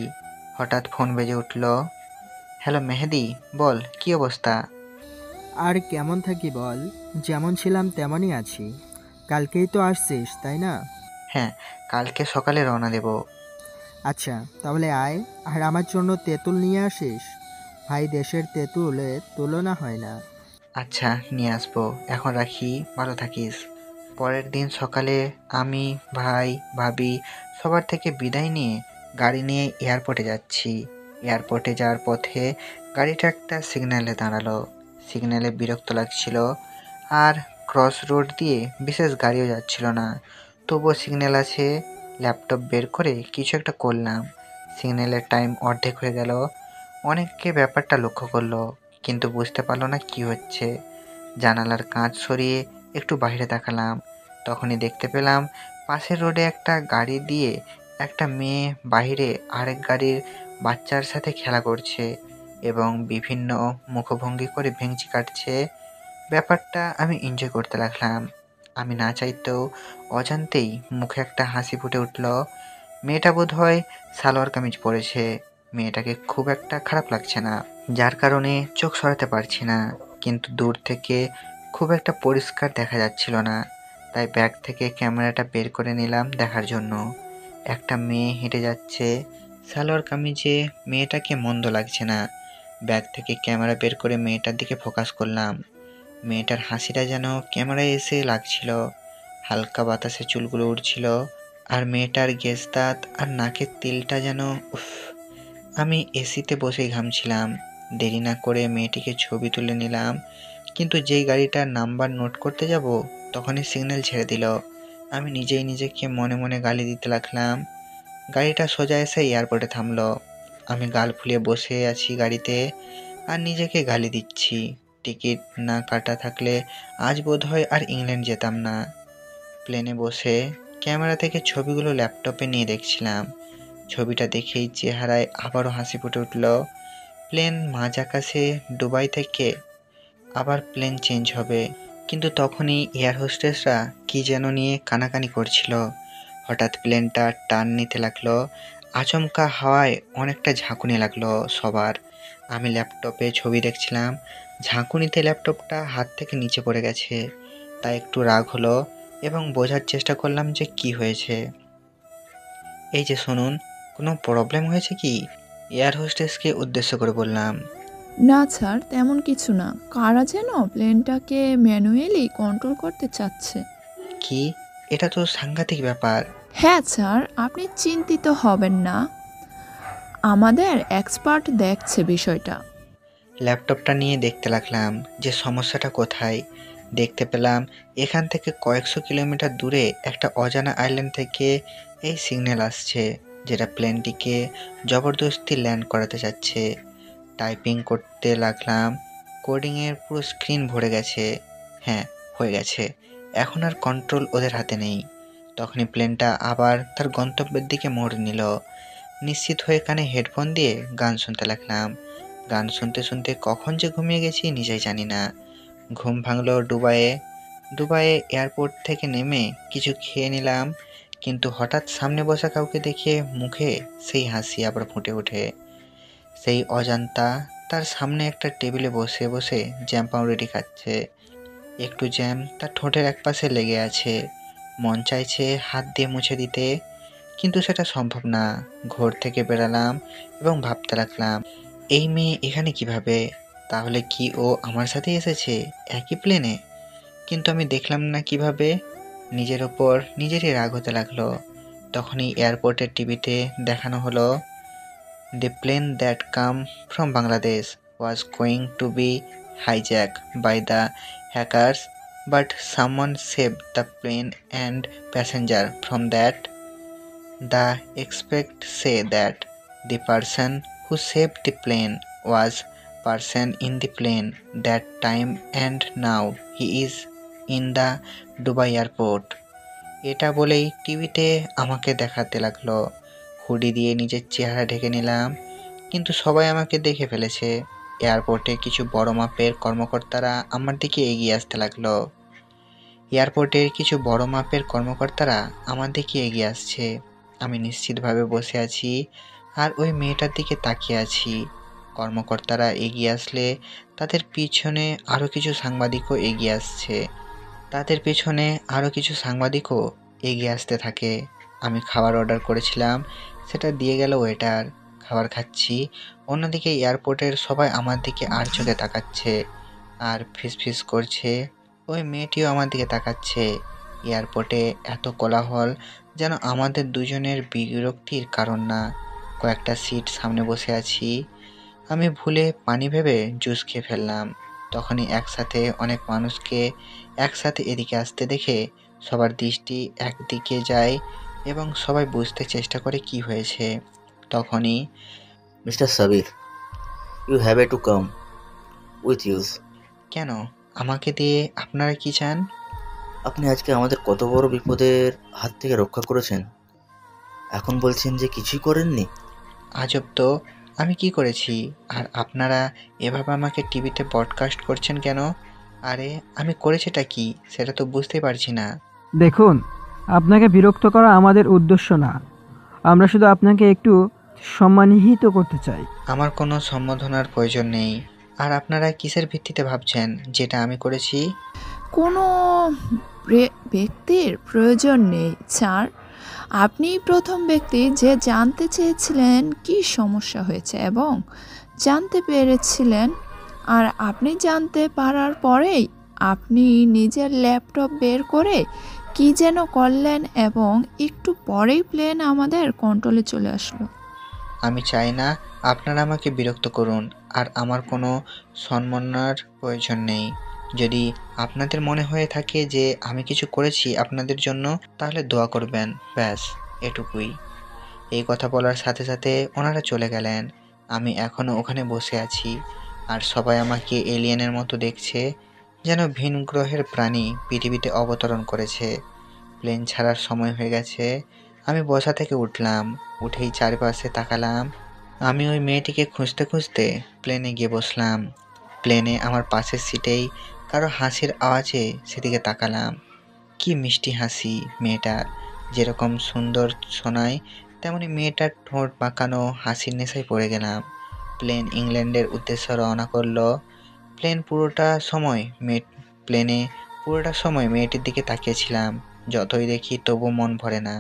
হঠাৎ ফোন বেজে উঠল। হ্যালো মেহেদি, বল কি অবস্থা? আর কেমন থাকি বল, যেমন ছিলাম তেমনই আছি। কালকেই তো আসছিস তাই না? হ্যাঁ, কালকে সকালে রওনা দেব। আচ্ছা তাহলে আয়, আর আমার জন্য তেঁতুল নিয়ে আসিস। ভাই, দেশের তেঁতুলের তুলনা হয় না। আচ্ছা, নিয়ে আসবো। এখন রাখি, ভালো থাকিস। পরের দিন সকালে আমি, ভাই, ভাবি সবার থেকে বিদায় নিয়ে গাড়ি নিয়ে এয়ারপোর্টে যাচ্ছি। এয়ারপোর্টে যাওয়ার পথে গাড়িটা একটা সিগন্যালে দাঁড়ালো। সিগন্যালে বিরক্ত লাগছিল, আর ক্রস রোড দিয়ে বিশেষ গাড়িও যাচ্ছিল না। তবুও সিগন্যাল আছে, ল্যাপটপ বের করে কিছু একটা করলাম। সিগন্যালের টাইম অর্ধেক হয়ে গেল। অনেকে ব্যাপারটা লক্ষ্য করলো, কিন্তু বুঝতে পারলো না কি হচ্ছে। জানালার কাঁচ সরিয়ে একটু বাইরে তাকালাম। তখনই দেখতে পেলাম পাশের রোডে একটা গাড়ি দিয়ে একটা মেয়ে বাইরে আরেক গাড়ির বাচ্চার সাথে খেলা করছে এবং বিভিন্ন মুখভঙ্গি করে ভেঙচি কাটছে। ব্যাপারটা আমি এনজয় করতে লাগলাম। আমি না চাইতেও অজান্তেই মুখে একটা হাসি ফুটে উঠল। মেয়েটা বোধ হয় সালোয়ার কামিজ পরেছে। মেয়েটাকে খুব একটা খারাপ লাগছে না, যার কারণে চোখ সরাতে পারছি না, কিন্তু দূর থেকে খুব একটা পরিষ্কার দেখা যাচ্ছিল না। তাই ব্যাগ থেকে ক্যামেরাটা বের করে নিলাম দেখার জন্য। একটা মেয়ে হেঁটে যাচ্ছে সালোয়ার কামিজে, মেয়েটাকে মন্দ লাগছে না। ব্যাগ থেকে ক্যামেরা বের করে মেয়েটার দিকে ফোকাস করলাম। মেয়েটার হাসিটা যেন ক্যামেরায় এসে লাগছিল। হালকা বাতাসে চুলগুলো উড়ছিল, আর মেয়েটার গেজদাঁত আর নাকের তিলটা যেন উফ। আমি এসিতে বসেই ঘামছিলাম। দেরি না করে মেয়েটিকে ছবি তুলে নিলাম, কিন্তু যেই গাড়িটার নাম্বার নোট করতে যাব তখনই সিগন্যাল ছেড়ে দিল। আমি নিজেই নিজেকে মনে মনে গালি দিতে লাগলাম। গাড়িটা সোজা এসে এয়ারপোর্টে থামলো। আমি গাল ফুলিয়ে বসে আছি গাড়িতে আর নিজেকে গালি দিচ্ছি। টিকিট না কাটা থাকলে আজ বোধহয় আর ইংল্যান্ড যেতাম না। প্লেনে বসে ক্যামেরা থেকে ছবিগুলো ল্যাপটপে নিয়ে দেখছিলাম। ছবিটা দেখেই চেহারায় আবারও হাসি ফুটে উঠল। প্লেন মাঝ আকাশে, দুবাই থেকে আবার প্লেন চেঞ্জ হবে, কিন্তু তখনই এয়ার হোস্টেসরা কি যেন নিয়ে কানাকানি করছিল। হঠাৎ প্লেনটা টার্ন নিতে লাগলো। আচমকা হাওয়ায় অনেকটা ঝাঁকুনি লাগলো সবার। আমি ল্যাপটপে ছবি দেখছিলাম, ঝাঁকুনিতে ল্যাপটপটা হাত থেকে নিচে পড়ে গেছে। তাই একটু রাগ হলো এবং বোঝার চেষ্টা করলাম যে কি হয়েছে। এই যে শুনুন, কোনো প্রবলেম হয়েছে কি? এয়ার হোস্টেসকে উদ্দেশ্য করে বললাম। না স্যার, তেমন কিছু না। কারা যেন প্লেনটাকে ম্যানুয়ালি কন্ট্রোল করতে চাচ্ছে। কি? এটা তো সাংঘাতিক ব্যাপার। হ্যাঁ স্যার, আপনি চিন্তিত হবেন না, আমাদের এক্সপার্ট দেখছে বিষয়টা। ল্যাপটপটা নিয়ে দেখতে লাগলাম যে সমস্যাটা কোথায়। দেখতে পেলাম এখান থেকে কয়েকশো কিলোমিটার দূরে একটা অজানা আইল্যান্ড থেকে এই সিগন্যাল আসছে, যেটা প্লেনটিকে জবরদস্তি ল্যান্ড করাতে চাচ্ছে। টাইপিং করতে লাগলাম। কোডিংয়ের পুরো স্ক্রিন ভরে গেছে। হ্যাঁ, হয়ে গেছে। এখন আর কন্ট্রোল ওদের হাতে নেই। তখনই প্লেনটা আবার তার গন্তব্যের দিকে মোড় নিল। নিশ্চিত হয়ে কানে হেডফোন দিয়ে গান শুনতে লাগলাম। গান শুনতে শুনতে কখন যে ঘুমিয়ে গেছি নিজেই জানি না। ঘুম ভাঙলো দুবাইয়ে এয়ারপোর্ট থেকে নেমে কিছু খেয়ে নিলাম, কিন্তু হঠাৎ সামনে বসা কাউকে দেখে মুখে সেই হাসি আবার ফুটে ওঠে। সেই অজান্তা তার সামনে একটা টেবিলে বসে বসে জ্যাম পাউরুটি খাচ্ছে। একটু জ্যাম তার ঠোঁটের একপাশে লেগে আছে। মন চাইছে হাত দিয়ে মুছে দিতে, কিন্তু সেটা সম্ভব না। ঘর থেকে বেরালাম এবং ভাবতে লাগলাম, এই মেয়ে এখানে কিভাবে? তাহলে কি ও আমার সাথে এসেছে একই প্লেনে? কিন্তু আমি দেখলাম না কিভাবে। নিজের ওপর নিজেরই রাগ হতে লাগলো। তখনই এয়ারপোর্টের টিভিতে দেখানো হলো, the plane that came from Bangladesh was going to be hijacked by the hackers, but someone saved the plane and passenger from that. The experts say that the person who saved the plane was person in the plane that time and now he is in the Dubai airport. এটা বলেই টিভিতে আমাকে দেখাতে লাগলো। Hoodie দিয়ে নিজের চেহারা ঢেকে নিলাম, কিন্তু সবাই আমাকে দেখে ফেলেছে। এয়ারপোর্টে কিছু বড় মাপের কর্মকর্তারা আমার দিকে এগিয়ে আসতে লাগলো। আসছে। আমি নিশ্চিতভাবে বসে আছি আর ওই মেয়েটার দিকে তাকিয়ে আছি। কর্মকর্তারা এগিয়ে আসলে তাদের পিছনে আরও কিছু সাংবাদিকও এগিয়ে আসতে থাকে। আমি খাবার অর্ডার করেছিলাম, সেটা দিয়ে গেল ওয়েটার। খাবার খাচ্ছি, অন্যদিকে এয়ারপোর্টের সবাই আমার দিকে আর চোখে তাকাচ্ছে আর ফিসফিস করছে। ওই মেয়েটিও আমার দিকে তাকাচ্ছে। এয়ারপোর্টে এত কোলাহল যেন আমাদের দুজনের বিরক্তির কারণ না। কয়েকটা সিট সামনে বসে আছি। আমি ভুলে পানি ভেবে জুস খেয়ে ফেললাম। তখনই একসাথে অনেক মানুষকে একসাথে এদিকে আসতে দেখে সবার দৃষ্টি একদিকে যায় এবং সবাই বুঝতে চেষ্টা করে কি হয়েছে। তখনই, mister Sabir, you have to come with us. কেন? আমাকে দিয়ে আপনারা কি চান? আপনি আজকে আমাদের কত বড় বিপদের হাত থেকে রক্ষা করেছেন, এখন বলছেন যে কিছুই করেননি। আজব তো, আমি কি করেছি? আর আপনারা এভাবে আমাকে টিভিতে ব্রডকাস্ট করছেন কেন? আরে আমি করেছিটা কি সেটা তো বুঝতেই পারছি না। দেখুন, আপনাকে বিরক্ত করা আমাদের উদ্দেশ্য না, আমরা শুধু আপনাকে একটু সম্মানিত করতে চাই। আমার কোনো সম্বোধনার প্রয়োজন নেই। আর আপনারা কিসের ভিত্তিতে ভাবছেন যেটা আমি করেছি? কোনো ব্যক্তির প্রয়োজন নেই স্যার। আপনি প্রথম ব্যক্তি যে জানতে চেয়েছিলেন কি সমস্যা হয়েছে এবং জানতে পেরেছিলেন, আর আপনি জানতে পারার পরেই আপনি নিজের ল্যাপটপ বের করে কি যেন করলেন এবং একটু পরেই প্লেন আমাদের কন্ট্রোলে চলে আসলো। আমি চাই না আপনারা আমাকে বিরক্ত করুন, আর আমার কোনো সম্মাননার প্রয়োজন নেই। যদি আপনাদের মনে হয়ে থাকে যে আমি কিছু করেছি আপনাদের জন্য, তাহলে দোয়া করবেন, ব্যাস এটুকুই। এই কথা বলার সাথে সাথে ওনারা চলে গেলেন। আমি এখনও ওখানে বসে আছি আর সবাই আমাকে এলিয়েনের মতো দেখছে, যেন ভিন গ্রহের প্রাণী পৃথিবীতে অবতরণ করেছে। প্লেন ছাড়ার সময় হয়ে গেছে। আমি বসা থেকে উঠলাম, উঠেই চারপাশে তাকালাম। আমি ওই মেয়েটিকে খুঁজতে খুঁজতে প্লেনে গিয়ে বসলাম। প্লেনে আমার পাশের সিটেই কারো হাসির আওয়াজে সেদিকে তাকালাম। কি মিষ্টি হাসি মেয়েটার, যেরকম সুন্দর শোনায় তেমনি মেয়েটার ঠোঁট বাঁকানো হাসির নেশায় পড়ে গেলাম। প্লেন ইংল্যান্ডের উদ্দেশ্যে রওনা করলো। প্লেনে পুরোটা সময় মেয়েটির দিকে তাকিয়েছিলাম। যতই দেখি তবু মন ভরে না।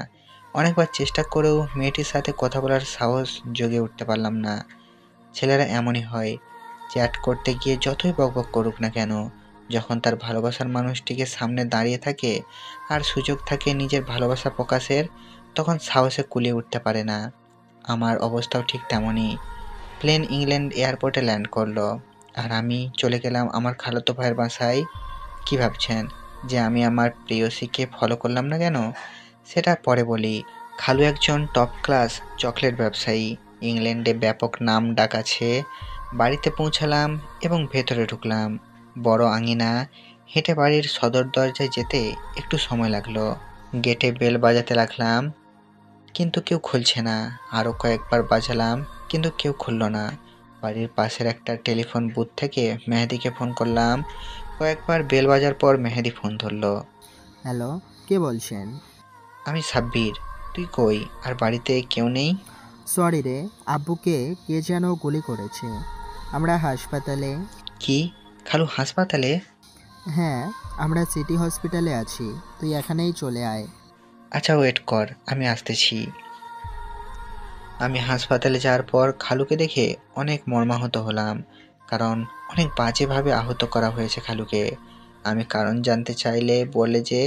অনেকবার চেষ্টা করেও মেয়েটির সাথে কথা বলার সাহস জেগে উঠতে পারলাম না। ছেলেরা এমনই হয়, চ্যাট করতে গিয়ে যতই বকবক করুক না কেন, যখন তার ভালোবাসার মানুষটিকে সামনে দাঁড়িয়ে থাকে আর সুযোগ থাকে নিজের ভালোবাসা প্রকাশের, তখন সাহসে কুলিয়ে উঠতে পারে না। আমার অবস্থাও ঠিক তেমনই। প্লেন ইংল্যান্ড এয়ারপোর্টে ল্যান্ড করলো আর আমি চলে গেলাম আমার খালাতো ভাইয়ের বাসায়। কি ভাবছেন যে আমি আমার প্রেয়সীকে ফলো করলাম না কেন? সেটা পরে বলি। খালু একজন টপ ক্লাস চকলেট ব্যবসায়ী, ইংল্যান্ডে ব্যাপক নাম ডাক আছে। বাড়িতে পৌঁছালাম এবং ভেতরে ঢুকলাম। বড় আঙিনা, হেঁটে বাড়ির সদর দরজায় যেতে একটু সময় লাগলো। গেটে বেল বাজাতে লাগলাম, কিন্তু কেউ খুলছে না। আরও কয়েকবার বাজালাম, কিন্তু কেউ খুলল না। বাড়ির পাশের একটা টেলিফোন বুথ থেকে মেহেদিকে ফোন করলাম। কয়েকবার বেল বাজার পর মেহেদি ফোন ধরলো। হ্যালো, কে বলছেন? আমি সাব্বির। তুই কই? আর বাড়িতে কেউ নেই? সরি রে, আব্বুকে কে যেন গুলি করেছে। আমরা হাসপাতালে। কি? খালু হাসপাতালে? হ্যাঁ, আমরা সিটি হসপিটালে আছি, তুই এখানেই চলে আয়। আচ্ছা ওয়েট কর, আমি আসতেছি। আমি হাসপাতালে যাওয়ার পর খালুকে দেখে অনেক মর্মাহত হলাম, কারণ অনেক বাজেভাবে আহত করা হয়েছে খালুকে। আমি কারণ জানতে চাইলে বলে যে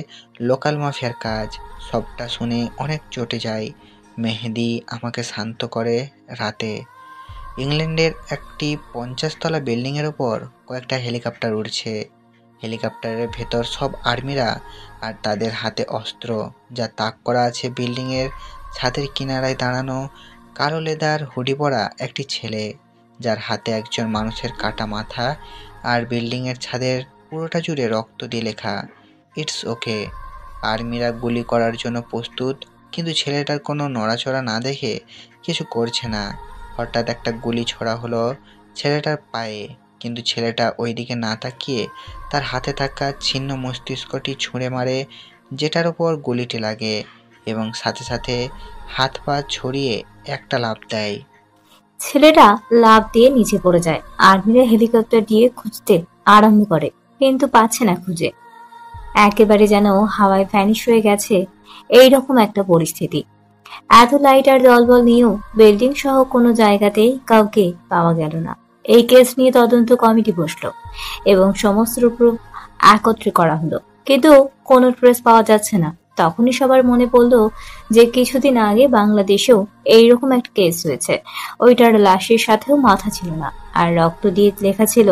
লোকাল মাফিয়ার কাজ। সবটা শুনে অনেক চটে যায়। মেহেদি আমাকে শান্ত করে। রাতে ইংল্যান্ডের একটি 50 তলা বিল্ডিংয়ের ওপর কয়েকটা হেলিকপ্টার উড়ছে। হেলিকপ্টারের ভেতর সব আর্মিরা আর তাদের হাতে অস্ত্র, যা তাক করা আছে বিল্ডিংয়ের ছাদের কিনারায় দাঁড়ানো কালো লেদার হুডি পরা একটি ছেলে, যার হাতে একজন মানুষের কাটা মাথা, আর বিল্ডিংয়ের ছাদের পুরোটা জুড়ে রক্ত দিয়ে লেখা ইটস ওকে। আর্মিরা গুলি করার জন্য প্রস্তুত, কিন্তু ছেলেটার কোনো নড়াচড়া না দেখে কিছু করছে না। হঠাৎ একটা গুলি ছোড়া হলো ছেলেটার পায়ে, কিন্তু ছেলেটা ওইদিকে না তাকিয়ে তার হাতে থাকা ছিন্ন মস্তিষ্কটি ছুঁড়ে মারে, যেটার ওপর গুলিটি লাগে, এবং সাথে সাথে হাত পা ছড়িয়ে একটা লাফ দেয়। ছেলেটা লাফ দিয়ে নিচে পড়ে যায়। আর্মিরা হেলিকপ্টার দিয়ে খুঁজতে আরম্ভ করে, কিন্তু পাচ্ছে না খুঁজে। একেবারে যেন হাওয়ায় ভ্যানিশ হয়ে গেছে এইরকম একটা পরিস্থিতি। এত লাইট আর দলবল নিয়েও বিল্ডিং সহ কোনো জায়গাতেই কাউকে পাওয়া গেল না। এই কেস নিয়ে তদন্ত কমিটি বসলো এবং সমস্ত প্রুফ একত্রে করা হলো, কিন্তু কোনো ট্রেস পাওয়া যাচ্ছে না। তখনই সবার মনে পড়লো যে কিছুদিন আগে বাংলাদেশেও এইরকম একটা কেস হয়েছে। ওইটার লাশের সাথেও মাথা ছিল না, আর রক্ত দিয়ে লেখা ছিল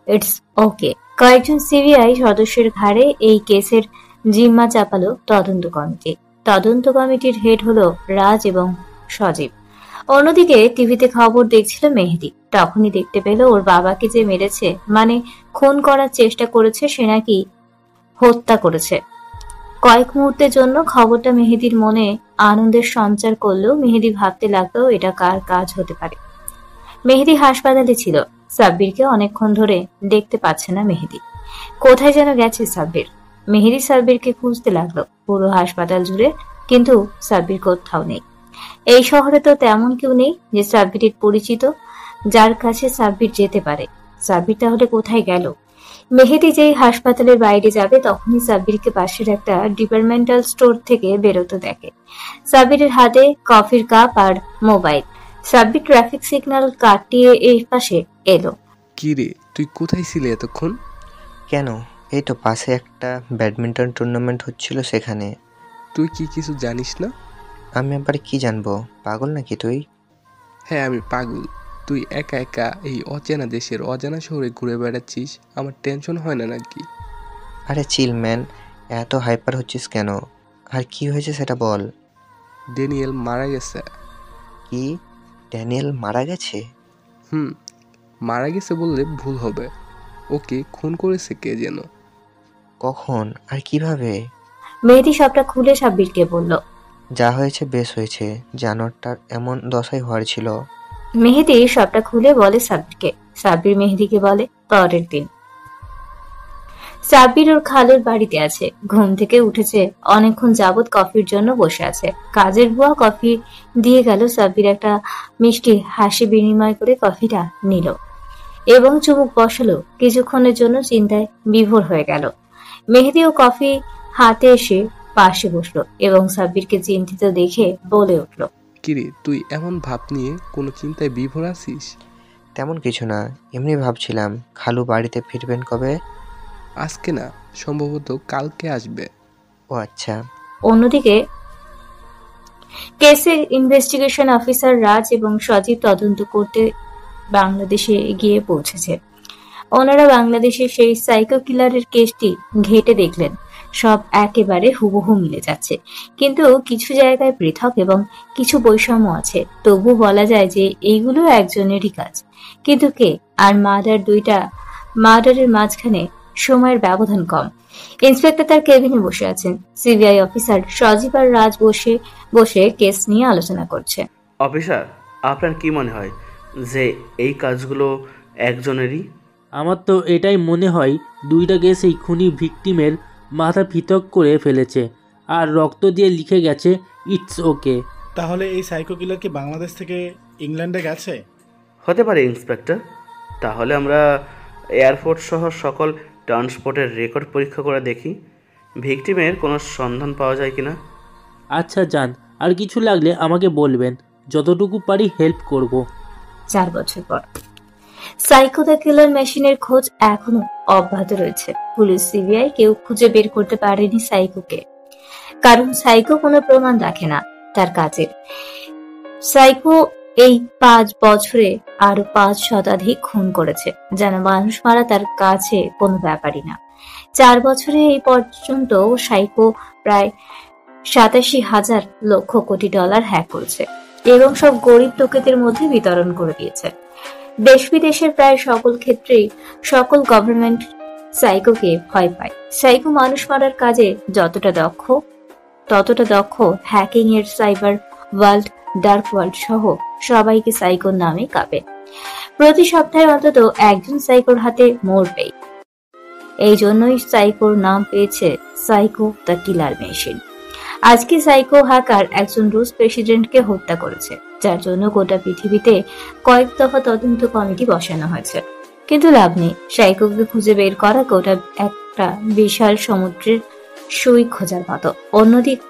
ইটস ওকে। কয়েকজন সিবিআই সদস্যের ঘাড়ে এই কেসের জিম্মা চাপালো তদন্ত কমিটি। তদন্ত কমিটির হেড হলো রাজ এবং সজীব। অন্যদিকে টিভিতে খবর দেখছিল মেহেদি। তখনই দেখতে পেল ওর বাবাকে যে মেরেছে, মানে খুন করার চেষ্টা করেছে, সে নাকি হত্যা করেছে। কয়েক মুহূর্তের জন্য খবরটা মেহেদির মনে আনন্দের সঞ্চার করলেও মেহেদি ভাবতে লাগলো এটা কার কাজ হতে পারে। মেহেদি হাসপাতালে ছিল। সাব্বিরকে অনেকক্ষণ ধরে দেখতে পাচ্ছে না মেহেদি। কোথায় যেন গেছে সাব্বির। মেহেদি সাব্বিরকে খুঁজতে লাগলো পুরো হাসপাতাল জুড়ে, কিন্তু সাব্বির কোথাও নেই। এই শহরে তো তেমন কেউ নেই যে সাব্বিরের পরিচিত, যার কাছে সাব্বির যেতে পারে। সাব্বির তাহলে কোথায় গেল? মেহেদি যেই হাসপাতালের বাইরে যাবে তখনই সাব্বিরকে পাশের একটা ডিপার্টমেন্টাল স্টোর থেকে বেরোতে দেখে। সাব্বিরের হাতে কফির কাপ আর মোবাইল। সাব্বির ট্রাফিক সিগন্যাল কাটিয়ে এই পাশে এলো। কি রে, তুই কোথায় ছিলে এতক্ষণ? কেন? এই তো পাশে একটা ব্যাডমিন্টন টুর্নামেন্ট হচ্ছিল, সেখানে। তুই কি কিছু জানিস না? আমি আবার কি জানবো? পাগল নাকি তুই? হ্যাঁ, আমি পাগল। তুই একা একা এই অচেনা দেশের অজানা শহরে ঘুরে বেড়াচ্ছিস, আমার টেনশন হয় না নাকি? আরে চিল ম্যান, এত হাইপার হচ্ছিস কেন? আর কি হয়েছে সেটা বল। ড্যানিয়েল মারা গেছে। কি? ড্যানিয়েল মারা গেছে? মারা গেছে বললে ভুল হবে। ওকে খুন করেছে কে যেন। কখন আর কিভাবে? মেহেদি সবটা খুলে সাব্বিরকে বলল। যা হয়েছে বেশ হয়েছে, জানোয়ারটার এমন দশাই হওয়ার ছিল। মেহেদি সবটা খুলে বলে সাব্বিরকে। সাব্বির মেহেদিকে বলে পরের দিন। সাব্বির ওর খালুর বাড়িতে আছে। ঘুম থেকে উঠেছে, অনেকক্ষণ যাবৎ কফির জন্য বসে আছে। কাজের বুয়া কফি দিয়ে গেল। সাব্বির একটা মিষ্টি হাসি বিনিময় করে কফিটা নিল এবং চুমুক বসালো। কিছুক্ষণের জন্য চিন্তায় বিভোর হয়ে গেল। মেহেদি ও কফি হাতে এসে পাশে বসলো এবং সাব্বিরকে চিন্তিত দেখে বলে উঠল, কিরে, তুই এমন ভাব নিয়ে কোনো চিন্তায় বিভোর আছিস? তেমন কিছু না, এমনি ভাবছিলাম খালু বাড়িতে ফিরবেন কবে। আজকে না, সম্ভবত কালকে আসবে। ও আচ্ছা। অন্যদিকে কেসের ইনভেস্টিগেশন অফিসার রাজ এবং সজীব তদন্ত করতে বাংলাদেশে গিয়ে পৌঁছেছে। ওনারা বাংলাদেশের সেই সাইকো কিলারের কেসটি ঘেঁটে দেখলেন। সব একেবারে হুবহু মিলে যাচ্ছে, কিন্তু কিছু জায়গায় পৃথক এবং কিছু বৈষম্য আছে। তবু বলা যায় যে এইগুলো একজনেরই কাজ, কিন্তু কে? আর মার্ডারের মাঝখানে সময়ের ব্যবধান কম। ইন্সপেক্টর তার কেবিনে বসে আছেন। সিবিআই অফিসার সজীব আর রাজ বসে বসে কেস নিয়ে আলোচনা করছে। অফিসার, আপনার কি মনে হয় যে এই কাজগুলো একজনেরই? আমার তো এটাই মনে হয়, দুইটা কেস এই খুনি ভিকটিমের মাথা পৃথক করে ফেলেছে আর রক্ত দিয়ে লিখে গেছে ইটস ওকে। তাহলে এই সাইকো কিলার কি বাংলাদেশ থেকে ইংল্যান্ডে গেছে? হতে পারে ইন্সপেক্টর। তাহলে আমরা এয়ারপোর্ট সহ সকল ট্রান্সপোর্টের রেকর্ড পরীক্ষা করে দেখি ভিকটিমের কোনো সন্ধান পাওয়া যায় কিনা। আচ্ছা যান, আর কিছু লাগলে আমাকে বলবেন, যতটুকু পারি হেল্প করব। 4 বছর পর সাইকো দ্য কিলার মেশিনের খোঁজ এখনো অব্যাহত রয়েছে। পুলিশ, সিবিআই কেউ খুঁজে বের করতে পারেনি সাইকোকে, কারণ সাইকো কোনো প্রমাণ রাখে না তার কাজের। সাইকো এই 5 বছরে আরো 5 শতাধিক খুন করেছে, যেন মানুষ মারা তার কাছে কোনো ব্যাপারই না। 4 বছরে এই পর্যন্ত সাইকো প্রায় 87,000 লক্ষ কোটি ডলার হ্যাক করেছে এবং সব গরিব লোকেদের মধ্যে বিতরণ করে দিয়েছে। দেশ বিদেশের প্রায় সকল ক্ষেত্রেই সকল গভর্নমেন্ট সাইকোকে ভয় পায়। সাইকো মানুষ মারার কাজে যতটা দক্ষ, ততটা দক্ষ হ্যাকিং এর সাইবার ওয়ার্ল্ড, ডার্ক ওয়ার্ল্ড সহ সবাইকে সাইকোর নামে কাঁপে। প্রতি সপ্তাহে অন্তত একজন সাইকোর হাতে মরবেই। এই জন্যই সাইকোর নাম পেয়েছে সাইকো দ্য কিলার মেশিন। আজকে সাইকো হ্যাকার একজন রুশ প্রেসিডেন্টকে হত্যা করেছে, যার জন্য গোটা পৃথিবীতে কয়েক দফা তদন্ত কমিটি বসানো হয়েছে, কিন্তু লাভ নেই। সাইকোকে খুঁজে বের করা গোটা একটা বিশাল সমুদ্রের সুই খোঁজার মতো। অন্যদিকে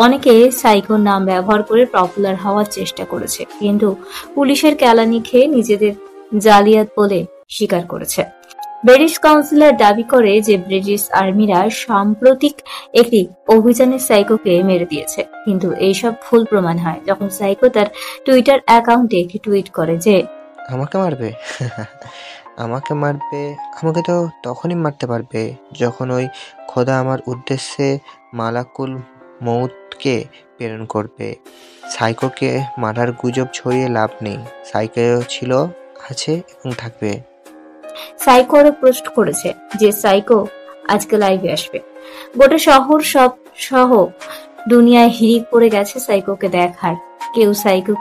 অনেকে সাইকোর নাম ব্যবহার করে পপুলার হওয়ার চেষ্টা করেছে, কিন্তু পুলিশের কেলানি খেয়ে নিজেদের জালিয়াত বলে স্বীকার করেছে। ব্রিটিশ কাউন্সিলর দাবি করে যে ব্রিটিশ আর্মিরা সাম্প্রতিক একটি অভিযানে সাইকোকে মেরে দিয়েছে, কিন্তু এইসব ভুল প্রমাণ হয় যখন সাইকো তার টুইটার অ্যাকাউন্টে একটি টুইট করে যে আমাকে মারবে আমাকে মারবে আমাকে তো তখনই মারতে পারবে যখন ওই খোদা আমার উদ্দেশ্যে মালাকুল মউতকে প্রেরণ করবে। সাইকোকে মারার গুজব ছড়িয়ে লাভ নেই। সাইকো ছিল, আছে এবং থাকবে। সাইকো আরো পোস্ট করেছে যে সাইকো আজকে লাইভে আসবে। গোটা শহর সহ দুনিয়ায় হিড়িক পড়ে গেছে সাইকোকে দেখার। কেউ সাইকো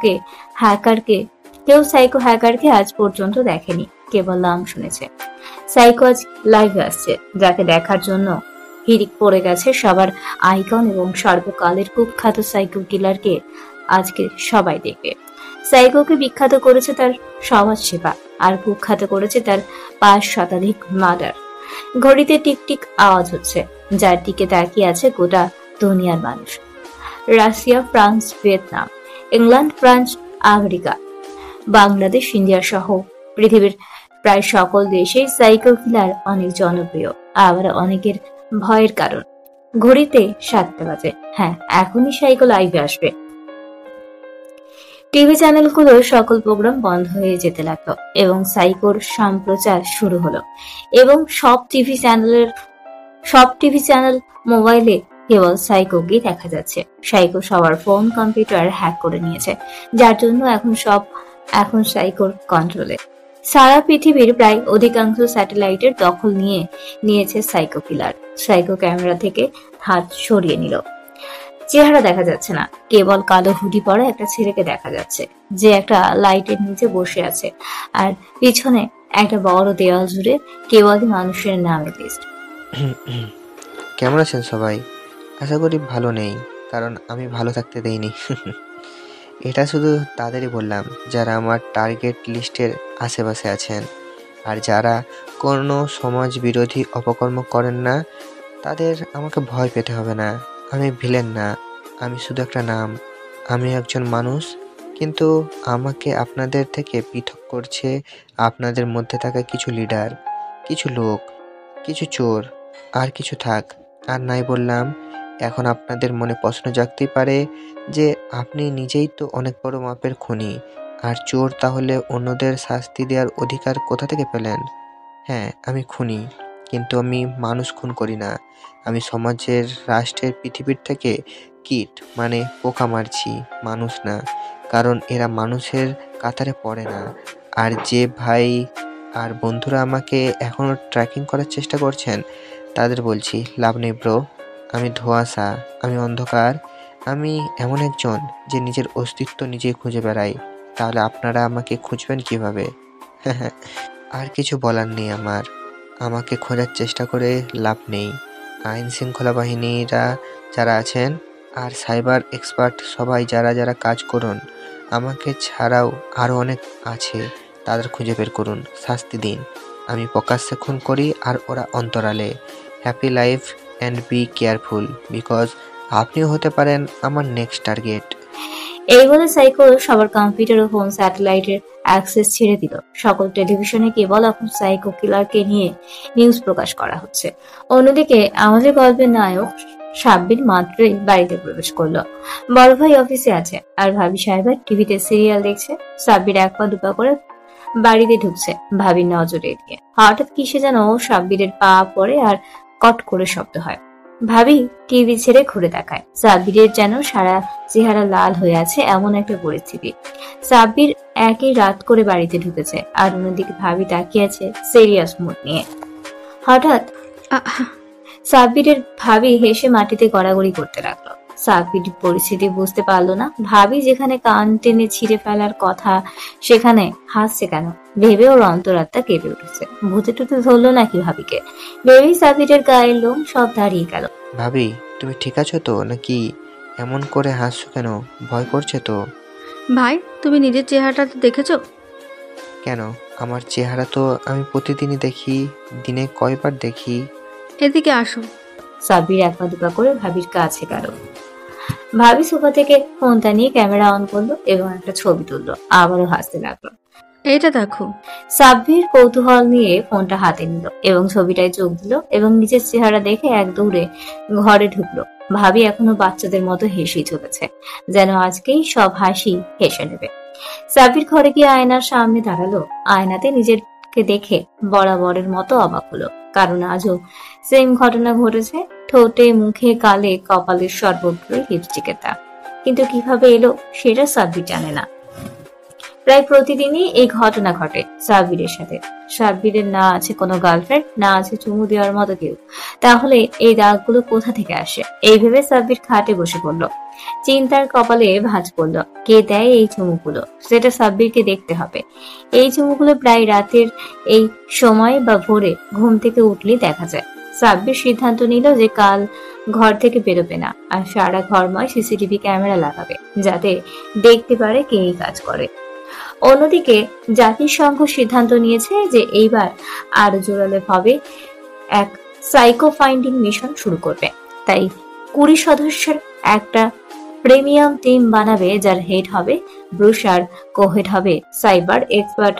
হ্যাকারকে আজ পর্যন্ত দেখেনি, কেবল নাম শুনেছে। সাইকো আজ লাইভে আসছে, যাকে দেখার জন্য হিড়িক পড়ে গেছে সবার আইকন এবং সর্বকালের কুখ্যাত সাইকো কিলারকে আজকে সবাই দেখবে। সাইকোকে বিখ্যাত করেছে তার সমাজ সেবা, আর কুখ্যাত করেছে তার 5 শতাধিক মার্ডার। ঘড়িতে টিকটিক আওয়াজ হচ্ছে, যার দিকে তাকিয়ে আছে গোটা দুনিয়ার মানুষ। Russia, France, Vietnam, England, France, America, Bangladesh, India সহ পৃথিবীর প্রায় সকল দেশেই সাইকো কিলার অনেক জনপ্রিয়, আবার অনেকের ভয়ের কারণ। ঘড়িতে 7টা বাজে। হ্যাঁ, এখনই সাইকো লাইভে আসবে। টিভি চ্যানেলগুলোর সকল প্রোগ্রাম বন্ধ হয়ে যেতে লাগলো এবং সাইকোর সম্প্রচার শুরু হলো। এবং সব টিভি চ্যানেল মোবাইলে কেবল সাইকোকে দেখা যাচ্ছে। সাইকো সবার ফোন, কম্পিউটার হ্যাক করে নিয়েছে, যার জন্য এখন সাইকোর কন্ট্রোলে। সারা পৃথিবীর প্রায় অধিকাংশ স্যাটেলাইটের দখল নিয়েছে সাইকো কিলার। সাইকো ক্যামেরা থেকে হাত সরিয়ে নিল। চেহারা দেখা যাচ্ছে না, কেবল কালো হুডি পরা একটা ছেলেকে দেখা যাচ্ছে, যে একটা লাইটের নিচে বসে আছে, আর পিছনে একটা বড় দেওয়াল জুড়ে কেবলই মানুষের নামের লিস্ট। কেমন আছেন সবাই? আশা করি ভালো নেই, কারণ আমি ভালো থাকতে দেইনি। এটা শুধু তাদেরই বললাম যারা আমার টার্গেট লিস্টের আশেপাশে আছেন, আর যারা কোনো সমাজ বিরোধী অপকর্ম করেন না তাদের আমাকে ভয় পেতে হবে না। আমি ভিলেন না, আমি শুধু একটা নাম। আমি একজন মানুষ, কিন্তু আমাকে আপনাদের থেকে পৃথক করছে আপনাদের মধ্যে থাকা কিছু লিডার, কিছু লোক, কিছু চোর, আর কিছু থাক আর নাই বললাম। এখন আপনাদের মনে প্রশ্ন জাগতেই পারে যে আপনি নিজেই তো অনেক বড় মাপের খুনি আর চোর, তাহলে অন্যদের শাস্তি দেওয়ার অধিকার কোথা থেকে পেলেন? হ্যাঁ, আমি খুনি, কিন্তু আমি মানুষ খুন করি না। আমি সমাজের, রাষ্ট্রের, পৃথিবীর থেকে কীট মানে পোকা মারছি, মানুষ না, কারণ এরা মানুষের কাতারে পড়ে না। আর যে ভাই আর বন্ধুরা আমাকে এখনো ট্র্যাকিং করার চেষ্টা করছেন তাদের বলছি লাভ নেই ব্রো। আমি ধোঁয়াশা, আমি অন্ধকার, আমি এমন একজন যে নিজের অস্তিত্ব নিজেই খুঁজে বেড়াই। তাহলে আপনারা আমাকে খুঁজবেন কিভাবে? আর কিছু বলার নেই আমার। আমাকে খোঁজার চেষ্টা করে লাভ নেই। আইন শৃঙ্খলা বাহিনীরা যারা আছেন আর সাইবার এক্সপার্ট সবাই যারা কাজ করুন, আমাকে ছাড়াও আরও অনেক আছে, তাদের খুঁজে বের করুন, শাস্তি দিন। আমি প্রকাশ্যে খুন করি আর ওরা অন্তরালে। Happy life and be careful, because আপনিও হতে পারেন আমার নেক্সট টার্গেট। এই বলে সাইকো সবার কম্পিউটার ও ফোন স্যাটেলাইটের অ্যাক্সেস ছেড়ে দিল। সকল টেলিভিশনে কেবল এখন সাইকো কিলারকে নিয়ে নিউজ প্রকাশ করা হচ্ছে। অন্যদিকে আমাদের গল্পের নায়ক সাব্বির মাত্রই বাড়িতে প্রবেশ করলো। বড় ভাই অফিসে আছে আর ভাবি সাহেব টিভিতে সিরিয়াল দেখছে। সাব্বির এক পা দুপা করে বাড়িতে ঢুকছে ভাবির নজরে দিয়ে। হঠাৎ কিসে যেন সাব্বিরের পা পড়ে আর কট করে শব্দ হয়। ভাবি টিভি ছেড়ে ঘুরে তাকায়। সাব্বিরের যেন সারা চেহারা লাল হয়ে আছে এমন একটা পরিস্থিতি। সাব্বির একই রাত করে বাড়িতে ঢুকেছে আর অন্যদিকে ভাবি তাকিয়ে আছে সিরিয়াস মুড নিয়ে। হঠাৎ সাব্বিরের ভাবি হেসে মাটিতে গড়াগড়ি করতে লাগলো। সাব্বির পরিস্থিতি বুঝতে পারলো না। ভাবি যেখানে কান টেনে ছিঁড়ে ফেলার কথা সেখানে হাসছে কেন ভেবে ওর অন্তরাত্মা কেঁপে উঠেছে। ভূতে টুতে ধরলো নাকি ভাবিকে ভেবেই সাব্বিরের গায়ের লোম সব দাঁড়িয়ে গেল। ভাবি তুমি ঠিক আছো তো, নাকি এমন করে হাসছো কেন? ভয় করছে তো? ভাই তুমি নিজের চেহারাটা দেখেছো? কেন, আমার চেহারা তো আমি প্রতিদিনই দেখি, দিনে কয়বার দেখি। এদিকে আসো। সাব্বির এক পা দুপা করে ভাবির কাছে গেল। ভাবি সোফা থেকে ফোনটা নিয়ে ক্যামেরা অন করলো এবং একটা ছবি তুললো। আবারও হাসতে লাগলো। এটা দেখো। সাব্বির কৌতূহল নিয়ে ফোনটা হাতে নিল এবং ছবিটায় চোখ দিল এবং নিজের চেহারা দেখে এক দৌড়ে ঘরে ঢুকলো। ভাবি এখনো বাচ্চাদের মতো হেসেই চলেছে, যেন আজকেই সব হাসি হেসে নেবে। সাব্বির ঘরে গিয়ে আয়নার সামনে দাঁড়ালো। আয়নাতে নিজেকে দেখে বরাবরের মতো অবাক হলো, কারণ আজও সেম ঘটনা ঘটেছে। ঠোঁটে মুখে গালে কপালের সর্বত্রই লিপস্টিকের দাগ, কিন্তু কিভাবে এলো সেটা সাব্বির জানে না। প্রায় প্রতিদিনই এই ঘটনা ঘটে সাব্বিরের সাথে। সাব্বিরের না আছে কোনো গার্লফ্রেন্ড, না আছে চুমু দেওয়ার মতো কেউ। তাহলে এই দাগগুলো কোথা থেকে আসে? এই ভেবে সাব্বির খাটে বসে পড়লো। চিন্তার কপালে ভাঁজ পড়লো। কে দেয় এই চুমুগুলো সেটা সাব্বিরকে দেখতে হবে। এই চুমুগুলো প্রায় রাতের এই সময় বা ভোরে ঘুম থেকে উঠলেই দেখা যায়। সাব্বির সিদ্ধান্ত নিল যে কাল ঘর থেকে বেরোবে না আর সারা ঘরময় সিসিটিভি ক্যামেরা লাগাবে, যাতে দেখতে পারে কে এই কাজ করে। অন্যদিকে জাতিসংঘ সিদ্ধান্ত নিয়েছে যে এইবার আরো জোরালো ভাবে এক সাইকো ফাইন্ডিং মিশন শুরু করবে। তাই 20 সদস্যের একটা প্রিমিয়াম টিম বানাবে, যার হেড হবে ব্রুস আর কোহেড হবে সাইবার এক্সপার্ট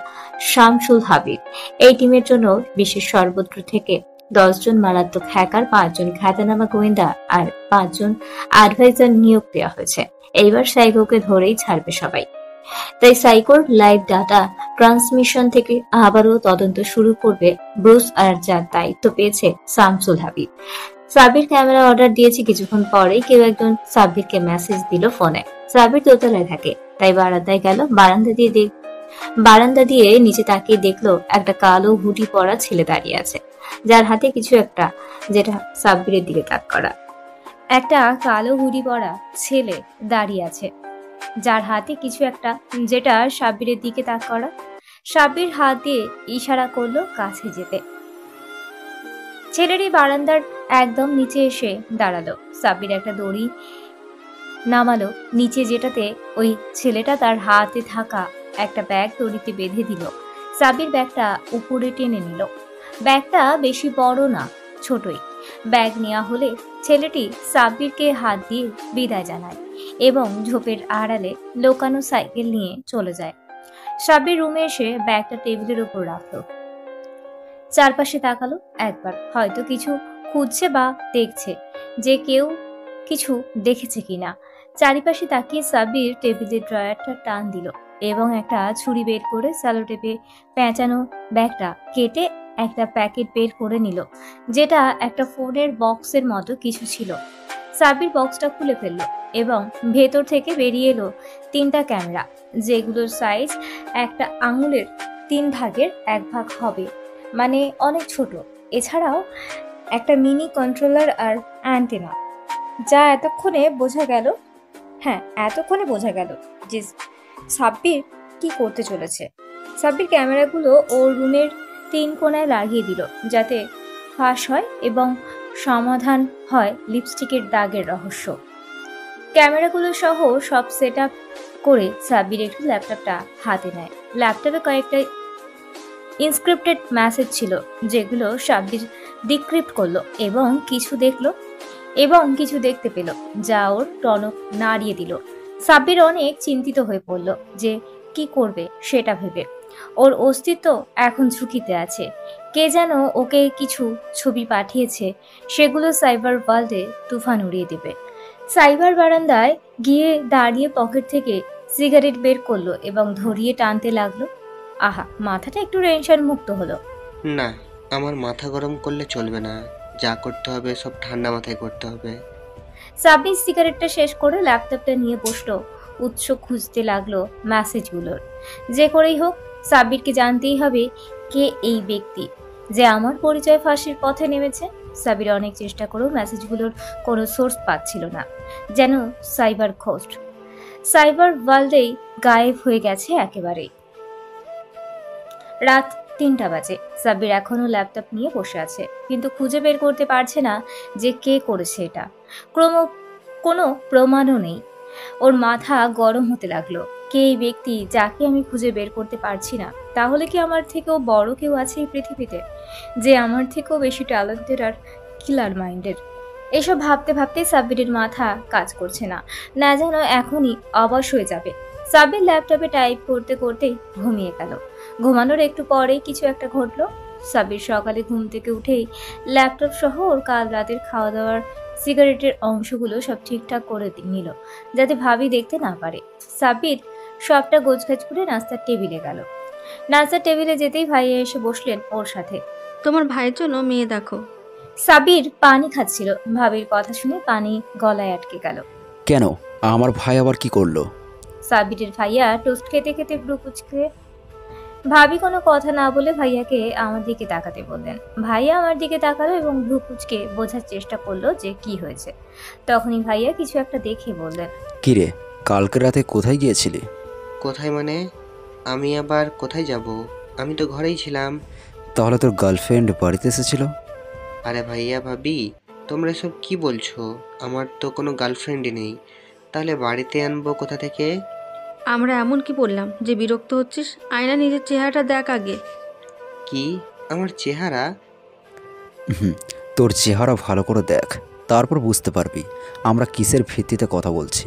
শামসুল হাবিব। এই টিমের জন্য বিশ্বের সর্বত্র থেকে 10 জন মারাত্মক হ্যাকার, 5 জন খ্যাতনামা গোয়েন্দা আর 5 জন অ্যাডভাইজার নিয়োগ দেওয়া হয়েছে। এইবার সাইকোকে ধরেই ছাড়বে সবাই। তাই সাইকোর লাইভ ডাটা ট্রান্সমিশন থেকে আবারও তদন্ত শুরু করবে ব্রুস, আর যার দায়িত্ব পেয়েছে শামসুল হাবিব। সাব্বির ক্যামেরা অর্ডার দিয়েছে। কিছুক্ষণ পরেই কেউ একজন সাব্বিরকে মেসেজ দিল ফোনে। সাব্বির দোতলায় থাকে, তাই বারান্দায় গেল। বারান্দা দিয়ে নিচে তাকিয়ে দেখলো একটা কালো হুডি পরা ছেলে দাঁড়িয়ে আছে, যার হাতে কিছু একটা, যেটা সাব্বিরের দিকে তাক করা। একটা কালো হুডি পরা ছেলে দাঁড়িয়ে আছে, যার হাতে কিছু একটা, যেটা সাব্বিরের দিকে তাক করা। সাব্বির হাত দিয়ে ইশারা করলো কাছে যেতে। ছেলেটি বারান্দার একদম নিচে এসে দাঁড়ালো। সাব্বির একটা দড়ি নামালো নিচে, যেটাতে ওই ছেলেটা তার হাতে থাকা একটা ব্যাগ দড়িতে বেঁধে দিল। সাব্বির ব্যাগটা উপরে টেনে নিল। ব্যাগটা বেশি বড় না, ছোটই। ব্যাগ নেওয়া হলে ছেলেটি সাব্বিরকে হাত দিয়ে বিদায় জানায় এবং ঝোপের আড়ালে লোকানো সাইকেল নিয়ে চলে যায়। সাব্বির রুমে এসে ব্যাগটা টেবিলের উপর রাখলো। চারপাশে তাকালো একবার, হয়তো কিছু খুঁজছে বা দেখছে যে কেউ কিছু দেখেছে কিনা। চারিপাশে তাকিয়ে সাব্বির টেবিলের ড্রয়ারটা টান দিল এবং একটা ছুরি বের করে স্যালোটেপে পেঁচানো ব্যাগটা কেটে একটা প্যাকেট বের করে নিল, যেটা একটা ফোনের বক্সের মতো কিছু ছিল। সাব্বির বক্সটা খুলে ফেলল এবং ভেতর থেকে বেরিয়ে এলো 3টা ক্যামেরা, যেগুলোর সাইজ একটা আঙুলের 3 ভাগের 1 ভাগ হবে, মানে অনেক ছোট। এছাড়াও একটা মিনি কন্ট্রোলার আর অ্যান্টেনা। যা এতক্ষণে বোঝা গেল যে সাব্বির কি করতে চলেছে। সাব্বির ক্যামেরাগুলো ওর রুমের 3 কোণায় লাগিয়ে দিল, যাতে ফাঁস হয় এবং সমাধান হয় লিপস্টিকের দাগের রহস্য। ক্যামেরাগুলো সহ সব সেট আপ করে সাব্বির একটু ল্যাপটপটা হাতে নেয়। ল্যাপটপে কয়েকটা ইনস্ক্রিপ্টেড মেসেজ ছিল, যেগুলো সাব্বির ডিক্রিপ্ট করলো এবং কিছু দেখতে পেল, যা ওর টনক নাড়িয়ে দিল। সাব্বির অনেক চিন্তিত হয়ে পড়ল যে কি করবে সেটা ভেবে। ওর অস্তিত্ব এখন ঝুঁকিতে আছে। কে যেন ওকে কিছু ছবি পাঠিয়েছে, সেগুলো সাইবার ওয়ার্ল্ডে তুফান উড়িয়ে দেবে। সাইবার বারান্দায় গিয়ে দাঁড়িয়ে পকেট থেকে সিগারেট বের করলো এবং ধরিয়ে টানতে লাগলো। আহা, মাথাটা একটু টেনশন মুক্ত হলো। না, আমার মাথা গরম করলে চলবে না, যা করতে হবে সব ঠান্ডা মাথায় করতে হবে। সাব্বির সিগারেটটা শেষ করে ল্যাপটপটা নিয়ে বসলো। উৎস খুঁজতে লাগলো মেসেজগুলোর। যে করেই হোক সাব্বিরকে জানতেই হবে কে এই ব্যক্তি যে আমার পরিচয় ফাঁসির পথে নেমেছে। সাব্বির অনেক চেষ্টা করেও মেসেজগুলোর কোনো সোর্স পাচ্ছিল না, যেন সাইবার ঘোস্ট সাইবার ওয়ার্ল্ডেই গায়েব হয়ে গেছে একেবারেই। রাত 3টা বাজে। সাব্বির এখনো ল্যাপটপ নিয়ে বসে আছে, কিন্তু খুঁজে বের করতে পারছে না যে কে করেছে এটা। কোনো প্রমাণও নেই। ওর মাথা গরম হতে লাগলো। কে এই ব্যক্তি যাকে আমি খুঁজে বের করতে পারছি না? তাহলে কি আমার থেকেও বড় কেউ আছে এই পৃথিবীতে, যে আমার থেকেও বেশি ট্যালেন্টেড আর কিলার মাইন্ডের? এসব ভাবতে ভাবতে সাব্বিরের মাথা কাজ করছে না, না যেন এখনই অবশ হয়ে যাবে। সাব্বির ল্যাপটপে টাইপ করতে করতেই ঘুমিয়ে গেল। ঘুমানোর একটু পরেই কিছু একটা ঘটলো। সাব্বির সকালে ঘুম থেকে উঠেই ল্যাপটপ সহ ওর কাল রাতের খাওয়া দাওয়ার সিগারেটের অংশগুলো সব ঠিকঠাক করে নিল, যাতে ভাবি দেখতে না পারে। সাব্বির সবটা গোছগাছ করে নাস্তার টেবিলে গেল। নাস্তার টেবিলে যেতেই ভাইয়া এসে বসলেন ওর সাথে। তোমার ভাইয়ের জন্য মেয়ে দেখো। সাব্বির পানি খাচ্ছিল। ভাবির কথা শুনে পানি গলায় আটকে গেল। কেন, আমার ভাই আবার কি করলো? সাব্বিরের ভাইয়া টোস্ট খেতে খেতে ভ্রু কুঁচকে। ভাবি কোনো কথা না বলে ভাইয়াকে আমার দিকে তাকাতে বললেন। ভাইয়া আমার দিকে তাকালো এবং ভ্রু কুঁচকে বোঝার চেষ্টা করলো যে কি হয়েছে। তখনই ভাইয়া কিছু একটা দেখে বললেন, কিরে, কালকে রাতে কোথায় গিয়েছিলি? কোথায় মানে? আমি আবার কোথায় যাব? আমি তো ঘরেই ছিলাম। তাহলে তোর গার্লফ্রেন্ড বাড়িতে এসেছিল? আরে ভাইয়া ভাবি, তোমরা সব কি বলছো? আমার তো কোনো গার্লফ্রেন্ডই নেই, তাহলে বাড়িতে আনবো কোথা থেকে? আমরা এমন কি বললাম যে বিরক্ত হচ্ছিস? আয়না নিজের চেহারাটা দেখ আগে। কি আমার চেহারা? তোর চেহারা ভালো করে দেখ, তারপর বুঝতে পারবি আমরা কিসের ভিত্তিতে কথা বলছি।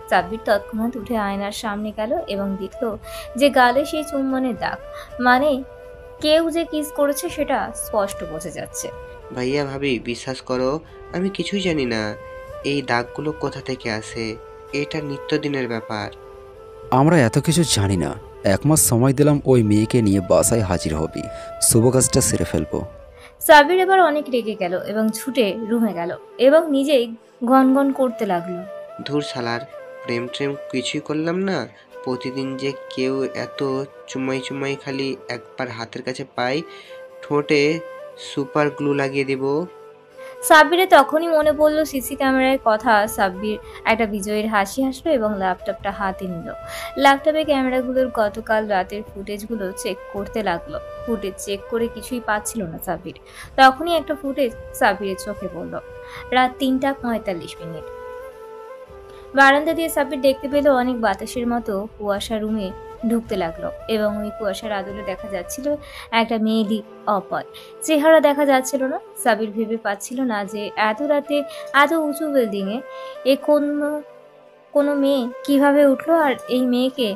সাব্বির তৎক্ষণাৎ উঠে আয়নার সামনে গেল এবং দেখল যে গালে সেই চুম্বনের দাগ, মানে কেউ যে কিস করেছে সেটা স্পষ্ট বোঝা যাচ্ছে। ভাইয়া ভাবি বিশ্বাস করো, আমি কিছুই জানি না এই দাগগুলো কোথা থেকে আসে। এটা নিত্যদিনের ব্যাপার। আমরা এত কিছু জানি না। 1 মাস সময় দিলাম, ওই মেয়েকে নিয়ে বাসায় হাজির হবি, শুভ কাজটা সেরে ফেলবো। সাব্বির এবার অনেক রেগে গেল এবং ছুটে রুমে গেল এবং নিজেই গনগন করতে লাগলো। ধুর শালার, প্রেম ট্রেম কিছুই করলাম না, প্রতিদিন যে কেউ এত চুমাই খালি একবার হাতের কাছে পাই, ঠোঁটে সুপার গ্লু লাগিয়ে দেব। সাব্বিরের তখনই মনে পড়লো সিসি ক্যামেরার কথা। সাব্বির একটা বিজয়ের হাসি হাসলো এবং ল্যাপটপটা হাতে নিল। ল্যাপটপে ক্যামেরাগুলোর গতকাল রাতের ফুটেজগুলো চেক করতে লাগলো। ফুটেজ চেক করে কিছুই পাচ্ছিল না সাব্বির। তখনই একটা ফুটেজ সাব্বিরের চোখে পড়ল। রাত 3:45। বারান্দা দিয়ে সাব্বির দেখতে পেল অনেক বাতাসের মতো কুয়াশা রুমে ঢুকতে লাগলো এবং ওই কুয়াশার আদলে দেখা যাচ্ছিল একটা মেয়েলি অপর চেহারা দেখা যাচ্ছিল না। সাব্বির ভেবে পাচ্ছিল না যে এত রাতে এত উঁচু বিল্ডিং এ কোনো মেয়ে কিভাবে উঠলো, আর এই মেয়েকে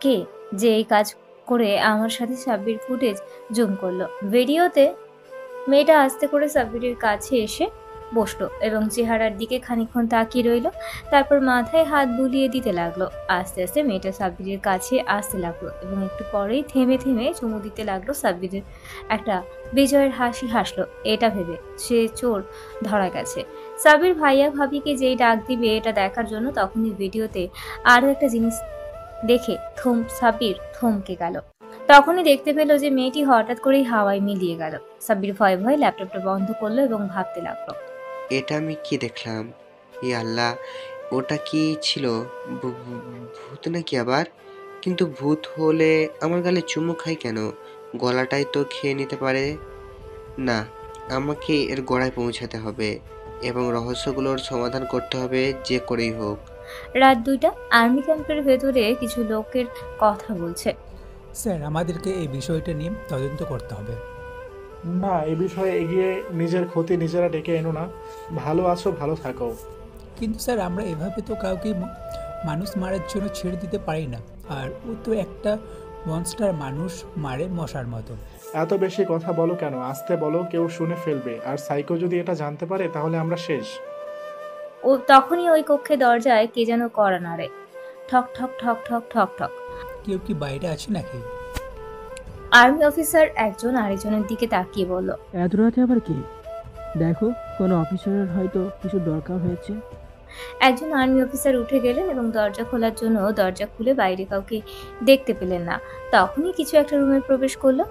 কে যে এই কাজ করে আমার সাথে। সাব্বির ফুটেজ জুম করলো। ভিডিওতে মেয়েটা আস্তে করে সাব্বিরের কাছে এসে বসলো এবং চেহারার দিকে খানিকক্ষণ তাকিয়ে রইল। তারপর মাথায় হাত বুলিয়ে দিতে লাগলো। আস্তে আস্তে মেয়েটা সাব্বিরের কাছে আসতে লাগলো এবং একটু পরেই থেমে থেমে চুমু দিতে লাগলো। সাব্বিরের একটা বিজয়ের হাসি হাসলো, এটা ভেবে সে চোর ধরা গেছে। সাব্বির ভাইয়া ভাবিকে যেই ডাক দিবে এটা দেখার জন্য, তখনই ভিডিওতে আরও একটা জিনিস দেখে সাব্বির থমকে গেল। তখনই দেখতে পেল যে মেয়েটি হঠাৎ করেই হাওয়ায় মিলিয়ে গেল। সাব্বির ভয়ে ভয়ে ল্যাপটপটা বন্ধ করলো এবং ভাবতে লাগলো, এটা আমি কি দেখলাম? ই আল্লাহ, ওটা কি ছিল? ভূত নাকি আবার? কিন্তু ভূত হলে আমার গালে চুমু খাই কেন? গলাটাই তো খেয়ে নিতে পারে। না, আমাকে এর গোড়ায় পৌঁছাতে হবে এবং রহস্যগুলোর সমাধান করতে হবে যে করেই হোক। রাত 2টা। আর্মি ক্যাম্পের ভেতরে কিছু লোকের কথা বলছে। স্যার, আমাদেরকে এই বিষয়টা নিয়ে তদন্ত করতে হবে। না, এই বিষয়ে এগিয়ে নিজের ক্ষতি নিজেরা ডেকে এনো না। ভালো আছো, ভালো থাকো। কিন্তু স্যার, আমরা এভাবে তো কাউকে মানুষ মারার জন্য ছেড়ে দিতে পারি না, আর ও তো একটা মনস্টার, মানুষ মারে মশার মতো। এত বেশি কথা বলো কেন? আস্তে বলো, কেউ শুনে ফেলবে, আর সাইকো যদি এটা জানতে পারে তাহলে আমরা শেষ। ও তখনই ওই কক্ষে দরজায় কে যেন কড়া নাড়ে। ঠক ঠক ঠক ঠক ঠক ঠক। কেউ কি বাইরে আছে নাকি? আর্মি অফিসার একজন আরেকজনের দিকে তাকিয়ে বলল, এত রাতে আবার কি? দেখো, কোনো অফিসারের হয়তো কিছু দরকার হয়েছে। একজন আর্মি অফিসার উঠে গেলেন এবং দরজা খোলার জন্য দরজা খুলে বাইরে কাউকে দেখতে পেলেন না। তখনই কিছু একটা রুমে প্রবেশ করলো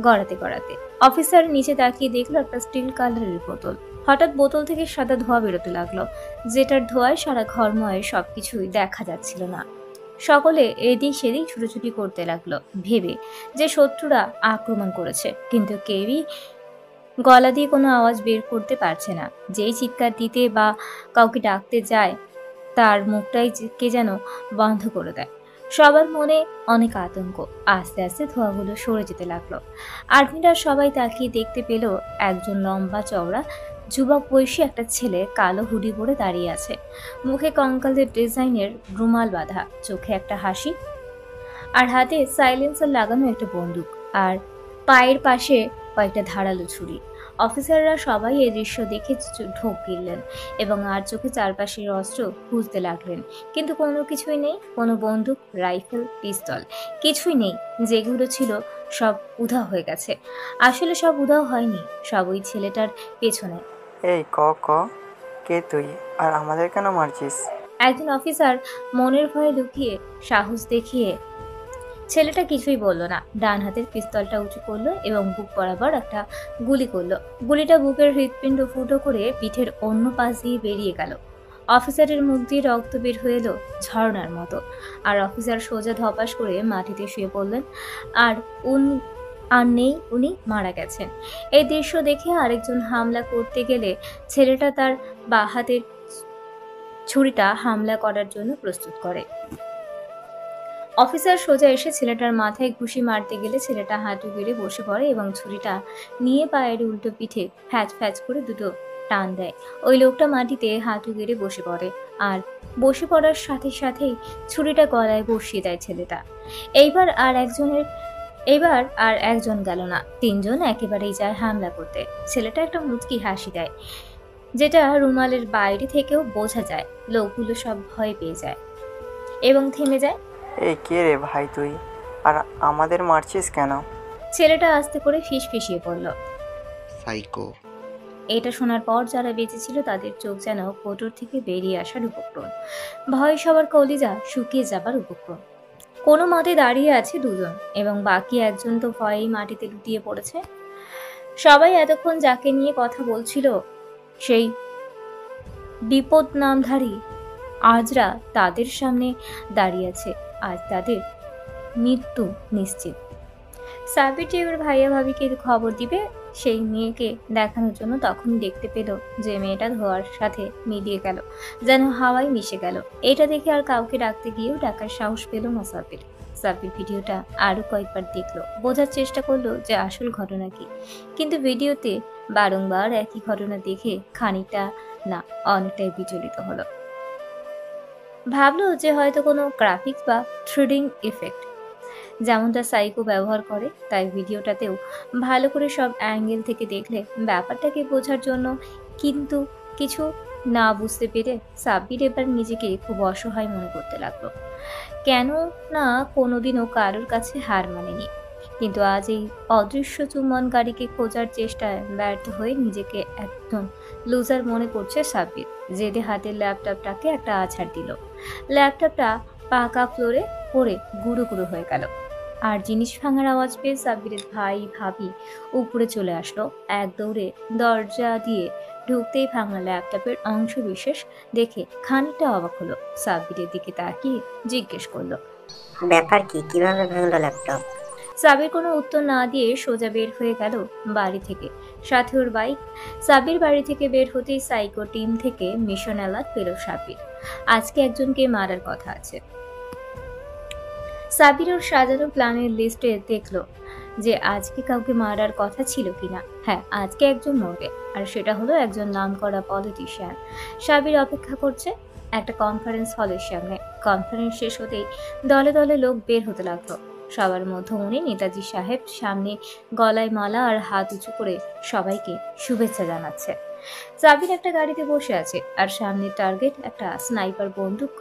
গড়াতে গড়াতে। অফিসার নিচে তাকিয়ে দেখলো একটা স্টিল কালারের বোতল। হঠাৎ বোতল থেকে সাদা ধোঁয়া বেরোতে লাগলো, যেটার ধোঁয়ায় সারা ঘরময় সবকিছুই দেখা যাচ্ছিল না। সকলে এদিক সেদিক ছুটোছুটি করতে লাগলো, ভেবে যে শত্রুরা আক্রমণ করেছে, কিন্তু কেউই গলা দিয়ে কোনো আওয়াজ বের করতে পারছে না। যেই চিৎকার দিতে বা কাউকে ডাকতে যায়, তার মুখটাই কে যেন বন্ধ করে দেয়। সবার মনে অনেক আতঙ্ক। আস্তে আস্তে ধোঁয়াগুলো সরে যেতে লাগলো। আর্মিরা সবাই তাকিয়ে দেখতে পেল একজন লম্বা চওড়া যুবক বয়সী একটা ছেলে কালো হুডি পরে দাঁড়িয়ে আছে। মুখে কঙ্কালের ডিজাইনের রুমাল বাঁধা, চোখে একটা হাসি, আর হাতে সাইলেন্সার লাগানো একটা বন্দুক, আর পায়ের পাশে কয়েকটা ধারালো ছুরি। অফিসাররা সবাই এই দৃশ্য দেখে ঢোক গিললেন এবং আর চোখে চারপাশের অস্ত্র খুঁজতে লাগলেন, কিন্তু কোনো কিছুই নেই। কোনো বন্দুক, রাইফেল, পিস্তল কিছুই নেই। যেগুলো ছিল সব উধাও হয়ে গেছে। আসলে সব উধাও হয়নি, সব ওই ছেলেটার পেছনে। এই কে তুই, আর আমাদের কেন মারছিস? একজন অফিসার মনের ভয়ে লুকিয়ে সাহস দেখিয়ে ছেলেটা কিছুই বলল না। ডান হাতের পিস্তলটা উঁচু করলো এবং বুক বরাবর একটা গুলি করলো। গুলিটা বুকের হৃৎপিণ্ড ফুটো করে পিঠের অন্য পাশ দিয়ে বেরিয়ে গেল। অফিসারের মুখ দিয়ে রক্ত বের হয়ে এলো ঝর্ণার মতো, আর অফিসার সোজা ধপাস করে মাটিতে শুয়ে পড়লেন। আর নেই, উনি মারা গেছেন। এই দৃশ্য দেখে আরেকজন হামলা করতে গেলে ছেলেটা তার বাঁ হাতের ছুরিটা হামলা করার জন্য প্রস্তুত করে। অফিসার সোজা এসে ছেলেটার মাথায় ঘুষি মারতে গেলে ছেলেটা হাঁটু গেড়ে বসে পড়ে এবং ছুরিটা নিয়ে পায়ের উল্টো পিঠে ফ্যাচ ফ্যাচ করে দুটো টান দেয়। ওই লোকটা মাটিতে হাঁটু গেড়ে বসে পড়ে, আর বসে পড়ার সাথে সাথেই ছুরিটা গলায় বসিয়ে দেয় ছেলেটা। এইবার আর একজন গেল না, তিনজন একেবারেই যায় হামলা করতে। ছেলেটা একটা মুচকি হাসি দেয়, যেটা রুমালের বাইরে থেকেও বোঝা যায়। লোকগুলো সব ভয় পেয়ে যায় এবং থেমে যায়। এই কে রে ভাই তুই, আর আমাদের মারছিস কেন? ছেলেটা আস্তে করে ফিসফিসিয়ে পড়ল, সাইকো। এটা শোনার পর যারা বেঁচে ছিল তাদের চোখ যেন কোটর থেকে বেরিয়ে আসার উপক্রম, ভয় সবার কলিজা শুকিয়ে যাবার উপক্রম। কোনো মতে দাঁড়িয়ে আছে দুজন এবং বাকি একজন তো ভয়েই মাটিতে লুটিয়ে পড়েছে। সবাই এতক্ষণ যাকে নিয়ে কথা বলছিল, সেই বিপদ নামধারী আজরা তাদের সামনে দাঁড়িয়ে আছে। আজ তাদের মৃত্যু নিশ্চিত। সাবির টিভির ভাইয়া ভাবিকে খবর দিবে সেই মেয়েকে দেখানোর জন্য, তখন দেখতে পেল যে মেয়েটা ধোয়ার সাথে মিলিয়ে গেল, যেন হাওয়ায় মিশে গেল। এটা দেখে আর কাউকে ডাকতে গিয়েও ডাকার সাহস পেল না সাবির। সাবির ভিডিওটা আরো কয়েকবার দেখলো, বোঝার চেষ্টা করলো যে আসল ঘটনা কি, কিন্তু ভিডিওতে বারংবার একই ঘটনা দেখে খানিকটা না অনেকটাই বিচলিত হলো। ভাবলো যে হয়তো কোনো গ্রাফিক্স বা থ্রিডিং ইফেক্ট যেমনটা সাইকো ব্যবহার করে, তাই ভিডিওটাতেও ভালো করে সব অ্যাঙ্গেল থেকে দেখলে ব্যাপারটাকে বোঝার জন্য। কিন্তু কিছু না বুঝতে পেরে সাব্বির এবার নিজেকে খুব অসহায় মনে করতে লাগলো। কেন না কোনোদিনও কারোর কাছে হার মানেনি, কিন্তু আজ এই অদৃশ্য চুম্বনকারীকে খোঁজার চেষ্টায় ব্যর্থ হয়ে নিজেকে একদম লুজার মনে করছে সাব্বির। জেদে হাতের ল্যাপটপটাকে একটা আছাড় দিল। ল্যাপটপটা পাকা ফ্লোরে পড়ে গুঁড়ো গুঁড়ো হয়ে গেল। আর জিনিস ভাঙার আওয়াজ পেয়ে সাব্বিরের ভাই ভাবি উপরে চলে আসলো। এক দৌড়ে দরজা দিয়ে ঢুকতেই ভাঙা ল্যাপটপের অংশ বিশেষ দেখে খানিকটা অবাক হলো। সাব্বিরের দিকে তাকিয়ে জিজ্ঞেস করলো, ব্যাপার কি, কিভাবে ভাঙলো ল্যাপটপ? সাবির কোনো উত্তর না দিয়ে সোজা বের হয়ে গেল বাড়ি থেকে, সাথে ওর বাইক। সাবির বাড়ি থেকে বের হতেই সাইকো টিম থেকে মিশন অ্যালার্ট পেল সাবির। আজকে একজনকে মারার কথা আছে। সাবির ওর সাজানো প্ল্যানের লিস্টে দেখলো যে আজকে কাউকে মারার কথা ছিল কিনা। হ্যাঁ, আজকে একজন মরবে, আর সেটা হলো একজন নামকরা পলিটিশিয়ান। সাবির অপেক্ষা করছে একটা কনফারেন্স হলের সামনে। কনফারেন্স শেষ হতেই দলে দলে লোক বের হতে লাগলো। সবার মধ্যমণি নেতাজি সাহেব সামনে গলায় মালা আর হাত উঁচু করে সবাইকে শুভেচ্ছা জানাচ্ছে। সাবির একটা গাড়িতে বসে আছে, আর সামনের টার্গেট একটা স্নাইপার বন্দুক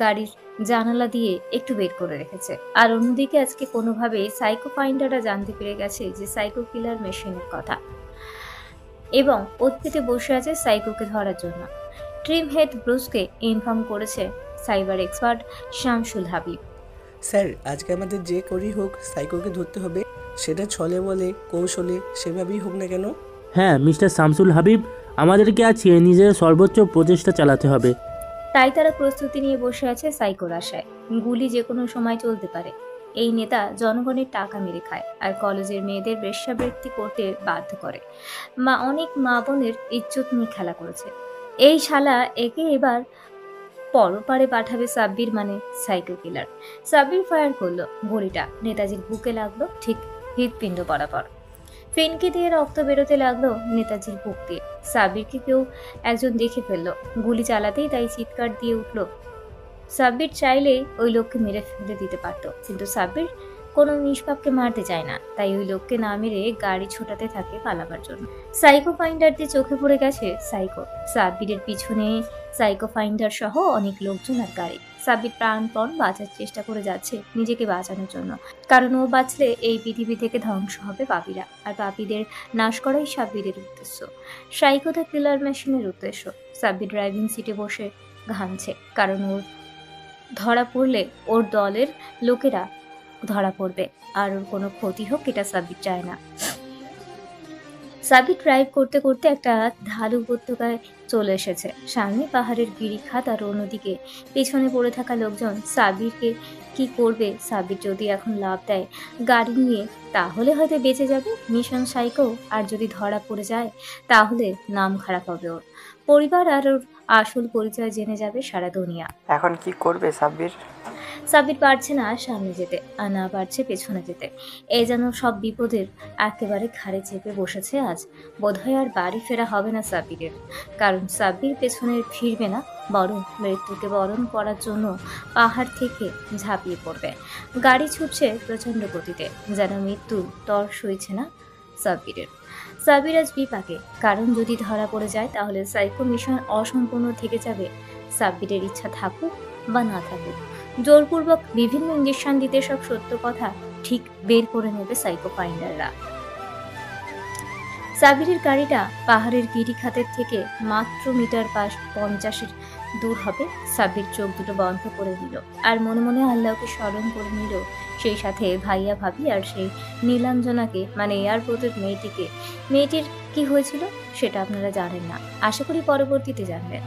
গাড়ির জানালা দিয়ে একটু বের করে রেখেছে। আর অন্যদিকে আজকে কোনোভাবে সাইকো ফাইন্ডাররা জানতে পেরে গেছে যে সাইকো কিলার মেশিনের কথা, এবং ওতে বসে আছে সাইকোকে ধরার জন্য। ট্রিম হেড ব্রুসকে ইনফর্ম করেছে cyber expert Shamsul Habib. Sir, আজকে আমাদের যে করেই হোক সাইকোকে ধরতে হবে, সেটা ছলে বলে কৌশলে সেভাবেই হোক না কেন। হ্যাঁ মিস্টার শামসুল হাবিব, আমাদেরকে আজকে নিজের সর্বোচ্চ প্রচেষ্টা চালাতে হবে। তাই তারা প্রস্তুতি নিয়ে বসে আছে সাইকোর আশায়। গুলি যে কোনো সময় চলতে পারে। এই নেতা জনগণের টাকা মেরে খায়, আর কলেজের মেয়েদের বেশ্যাবৃত্তি করতে বাধ্য করে। অনেক মা বোনের ইজ্জত নিয়ে খেলা করেছে। এই শালা একে এবার পরপারে পাঠাবে সাব্বির, মানে সাইকো কিলার। সাব্বির ফায়ার করলো। গুলিটা নেতাজির বুকে লাগলো, ঠিক হৃৎপিণ্ড বরাবর। ফিনকি দিয়ে রক্ত বেরোতে লাগলো নেতাজির বুক দিয়ে। সাব্বিরকে কেউ একজন দেখে ফেললো। গুলি চালাতেই তাই চিৎকার দিয়ে উঠলো। সাব্বির চাইলে ওই লোককে মেরে ফেলে দিতে পারতো, কিন্তু সাব্বির কোনো নিষ্পাপকে মারতে চায় না। তাই ওই লোককে না মেরে গাড়ি ছোটাতে থাকে পালাবার জন্য। সাইকো ফাইন্ডারদের চোখে পড়ে গেছে সাইকো। সাব্বিরের পিছনে সাইকো ফাইন্ডার সহ অনেক লোকজন আর গাড়ি। সাব্বির প্রাণপণ বাঁচার চেষ্টা করে যাচ্ছে নিজেকে বাঁচানোর জন্য, কারণ ও বাঁচলে এই পৃথিবী থেকে ধ্বংস হবে পাপীরা, আর পাপীদের নাশ করাই সাব্বিরের উদ্দেশ্য। সাইকো দ্য কিলার মেশিনের উদ্দেশ্য। সাব্বির ড্রাইভিং সিটে বসে ঘামছে, কারণ ওর ধরা পড়লে ওর দলের লোকেরা ধরা পড়বে, আর ওর কোনো ক্ষতি হোক এটা সাব্বির চায় না। সাব্বির ড্রাইভ করতে করতে একটা ঢালু উপত্যকায় চলে এসেছে। সামনে পাহাড়ের গিরিখাত, আর অন্যদিকে পেছনে পড়ে থাকা লোকজন। সাব্বিরকে কি করবে? সাব্বির যদি এখন লাভ দেয় গাড়ি নিয়ে, তাহলে হয়তো বেঁচে যাবে মিশন সাইকো, আর যদি ধরা পড়ে যায় তাহলে নাম খারাপ হবে ওর। পরিবার আর ওর আসল পরিচয় জেনে যাবে সারা দুনিয়া। এখন কি করবে সাব্বির? সাব্বির পারছে না সামনে যেতে, আর না পারছে পেছনে যেতে। এই যেন সব বিপদের একেবারে ঘাড়ে চেপে বসেছে আজ। বোধহয় আর বাড়ি ফেরা হবে না সাব্বিরের, কারণ সাব্বির পেছনে ফিরবে না, বরং মৃত্যুকে বরণ করার জন্য পাহাড় থেকে ঝাঁপিয়ে পড়বে। গাড়ি ছুটছে প্রচণ্ড গতিতে, যেন মৃত্যু তর সইছে না সাব্বিরের। সাব্বির আজ বিপাকে, কারণ যদি ধরা পড়ে যায় তাহলে সাইকো মিশন অসম্পূর্ণ থেকে যাবে। সাব্বিরের ইচ্ছা থাকুক বা না থাকুক, জোরপূর্বক বিভিন্ন ইঞ্জেকশন দিতে সব সত্য কথা ঠিক বের করে নেবে সাইকো ফাইন্ডাররা। সাব্বিরের গাড়িটা পাহাড়ের গিরিখাতের থেকে মাত্র মিটার 50 দূর হবে। সাব্বির চোখ দুটো বন্ধ করে নিল, আর মনে মনে আল্লাহকে স্মরণ করে নিল। সেই সাথে ভাইয়া ভাবি আর সেই নীলাঞ্জনাকে, মানে এয়ারপোর্টের মেয়েটিকে। মেয়েটির কি হয়েছিল সেটা আপনারা জানেন না, আশা করি পরবর্তীতে জানবেন।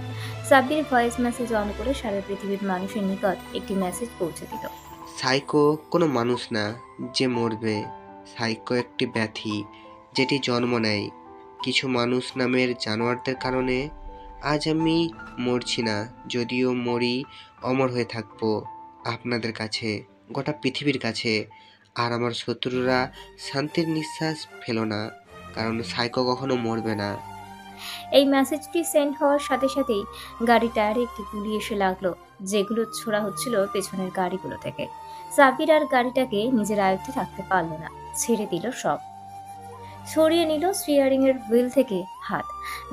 সাব্বির ভয়েস মেসেজ অন করে সারা পৃথিবীর মানুষের নিকট একটি মেসেজ পৌঁছে দিল। সাইকো কোনো মানুষ না যে মরবে। সাইকো একটি ব্যাধি যেটি জন্ম নেয় কিছু মানুষ নামের জানোয়ারদের কারণে। আজ আমি মরছি না, যদিও মরি অমর হয়ে থাকবো আপনাদের কাছে, গোটা পৃথিবীর কাছে। আর আমার শত্রুরা শান্তির নিঃশ্বাস ফেলো না, কারণ সাইকো কখনো মরবে না। এই মেসেজটি সেন্ড হওয়ার সাথে সাথেই গাড়ি টায়ারে একটি গুলি এসে লাগলো, যেগুলো ছোড়া হচ্ছিল পেছনের গাড়িগুলো থেকে। সাব্বির আর গাড়িটাকে নিজের আয়ত্তে রাখতে পারল না, ছেড়ে দিল সব। সরিয়ে নিল স্টিয়ারিং এর হুইল থেকে হাত।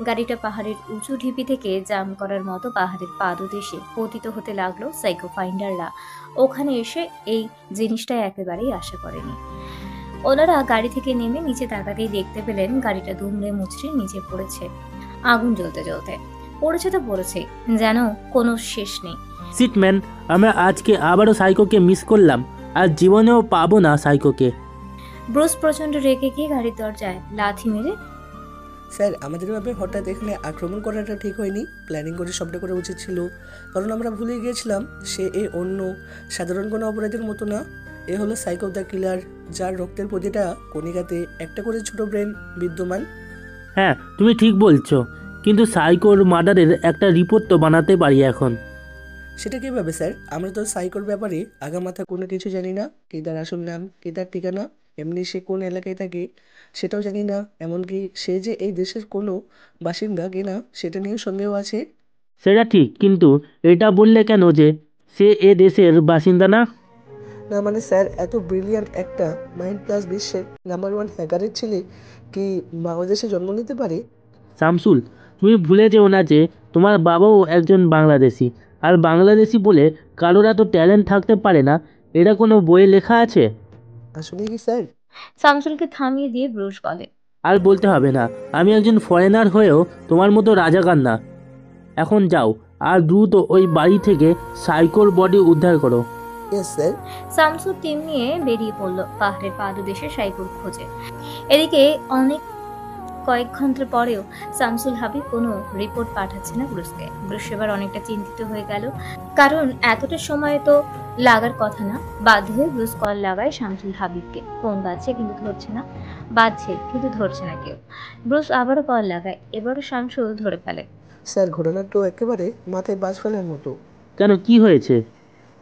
গাড়িটা পাহাড়ের উঁচু ঢিপি থেকে জাম করার মতো পাহাড়ের পাদদেশে পতিত হতে লাগলো। সাইকো ফাইন্ডাররা ওখানে এসে এই জিনিসটা একেবারেই আশা করেনি। ওনারা গাড়ি থেকে নেমে নিচে তাকাতেই দেখতে পেলেন গাড়িটা দুমড়ে মুচড়ে নিচে পড়েছে, আগুন জ্বলতে জ্বলতে। পড়েছে তো পড়েছে, যেন কোনো শেষ নেই। সিটম্যান, আমরা আজকে আবারও সাইকোকে মিস করলাম, আর জীবনেও পাবো না সাইকোকে। ব্রুস প্রচন্ড রেগে গিয়ে গাড়ির দরজায় লাথি মেরে, স্যার, আমাদের ভাবে হঠাৎ এখানে আক্রমণ করাটা ঠিক হয়নি। প্ল্যানিং করে সবটা করা উচিত ছিল, কারণ আমরা ভুলে গিয়েছিলাম সে এ অন্য সাধারণ কোনো অপরাধের মতো না। এ হলো সাইকো দ্য কিলার, যার রক্তের প্রতিটা কণিকাতে একটা করে ছোট ব্রেন বিদ্যমান। হ্যাঁ, তুমি ঠিক বলছো, কিন্তু সাইকোর মার্ডারের একটা রিপোর্ট তো বানাতে পারি এখন। সেটা কীভাবে স্যার? আমরা তো সাইকোর ব্যাপারে আগামাথা কোনো কিছু জানি না। কি তার আসল নাম, কি তার ঠিকানা। এমনি সে কোন এলাকায় থাকে সেটাও জানি না, এমনকি সে যে এই দেশের কোনো বাসিন্দা কিনা সেটা নিয়েও সন্দেহ আছে। সেটা ঠিক, কিন্তু এটা বললে কেন যে সে এ দেশের বাসিন্দা না? না মানে স্যার, এত ব্রিলিয়ান্ট একটা মাইন্ড প্লাস বিশ্বের নাম্বার 1 হ্যাকারের ছেলে কি বাংলাদেশে জন্ম নিতে পারে? শামসুল, তুমি ভুলে যেও না যে তোমার বাবাও একজন বাংলাদেশি, আর বাংলাদেশি বলে কারোর এত ট্যালেন্ট থাকতে পারে না, এটা কোনো বইয়ে লেখা আছে? আসলে কি স্যার? শামসুলকে থামিয়ে দিয়ে ব্রুস বলে, আর বলতে হবে না, আমি একজন ফরেনার হয়েও তোমার মতো রাজাকার না। এখন যাও আর দ্রুত ওই বাড়ি থেকে সাইকোর বডি উদ্ধার করো। Yes sir. শামসুল টিম নিয়ে বেরিয়ে পড়ল পাহাড়ের পাদদেশে সাইকোর খোঁজে। এদিকে কয়েক ঘন্টা পরেও শামসুল হাবিব কোনো রিপোর্ট পাঠাচ্ছে না ব্রুসকে। ব্রুস এবার অনেকটা চিন্তিত হয়ে গেল, কারণ এতটা সময় তো লাগার কথা না। বাধ্য হয়ে ব্রুস কল লাগায় শামসুল হাবিবকে। ফোন বাজছে কিন্তু ধরছে না, বাজছে কিন্তু ধরছে না কেউ। ব্রুস আবারও কল লাগায়, এবারও শামসুল ধরে ফেলে। স্যার, ঘটনাটা তো একেবারে মাথায় বাজ ফেলার মতো। কেন, কি হয়েছে?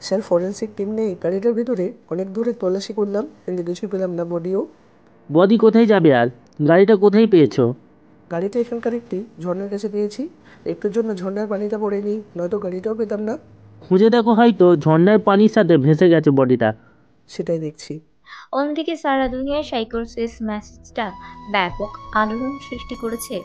স্যার, ফরেন্সিক টিম নেই গাড়িটার ভিতরে, অনেক দূরে তল্লাশি করলাম কিন্তু কিছুই পেলাম না। বডি কোথায় যাবে আর গাড়িটা কোথায় পেয়েছো? গাড়িটা এখানকার একটি ঝর্ণার কাছে পেয়েছি। একটুর জন্য ঝর্ণার পানিটা পড়েনি, নয়তো গাড়িটাও পেতাম না। খুঁজে দেখো, হয়তো ঝর্ণার পানির সাথে ভেসে গেছে বডিটা। সেটাই দেখছি। অন্যদিকে সারা দুনিয়ায় সাইকোর শেষ মেসেজটা ব্যাপক আলোড়ন সৃষ্টি করেছে।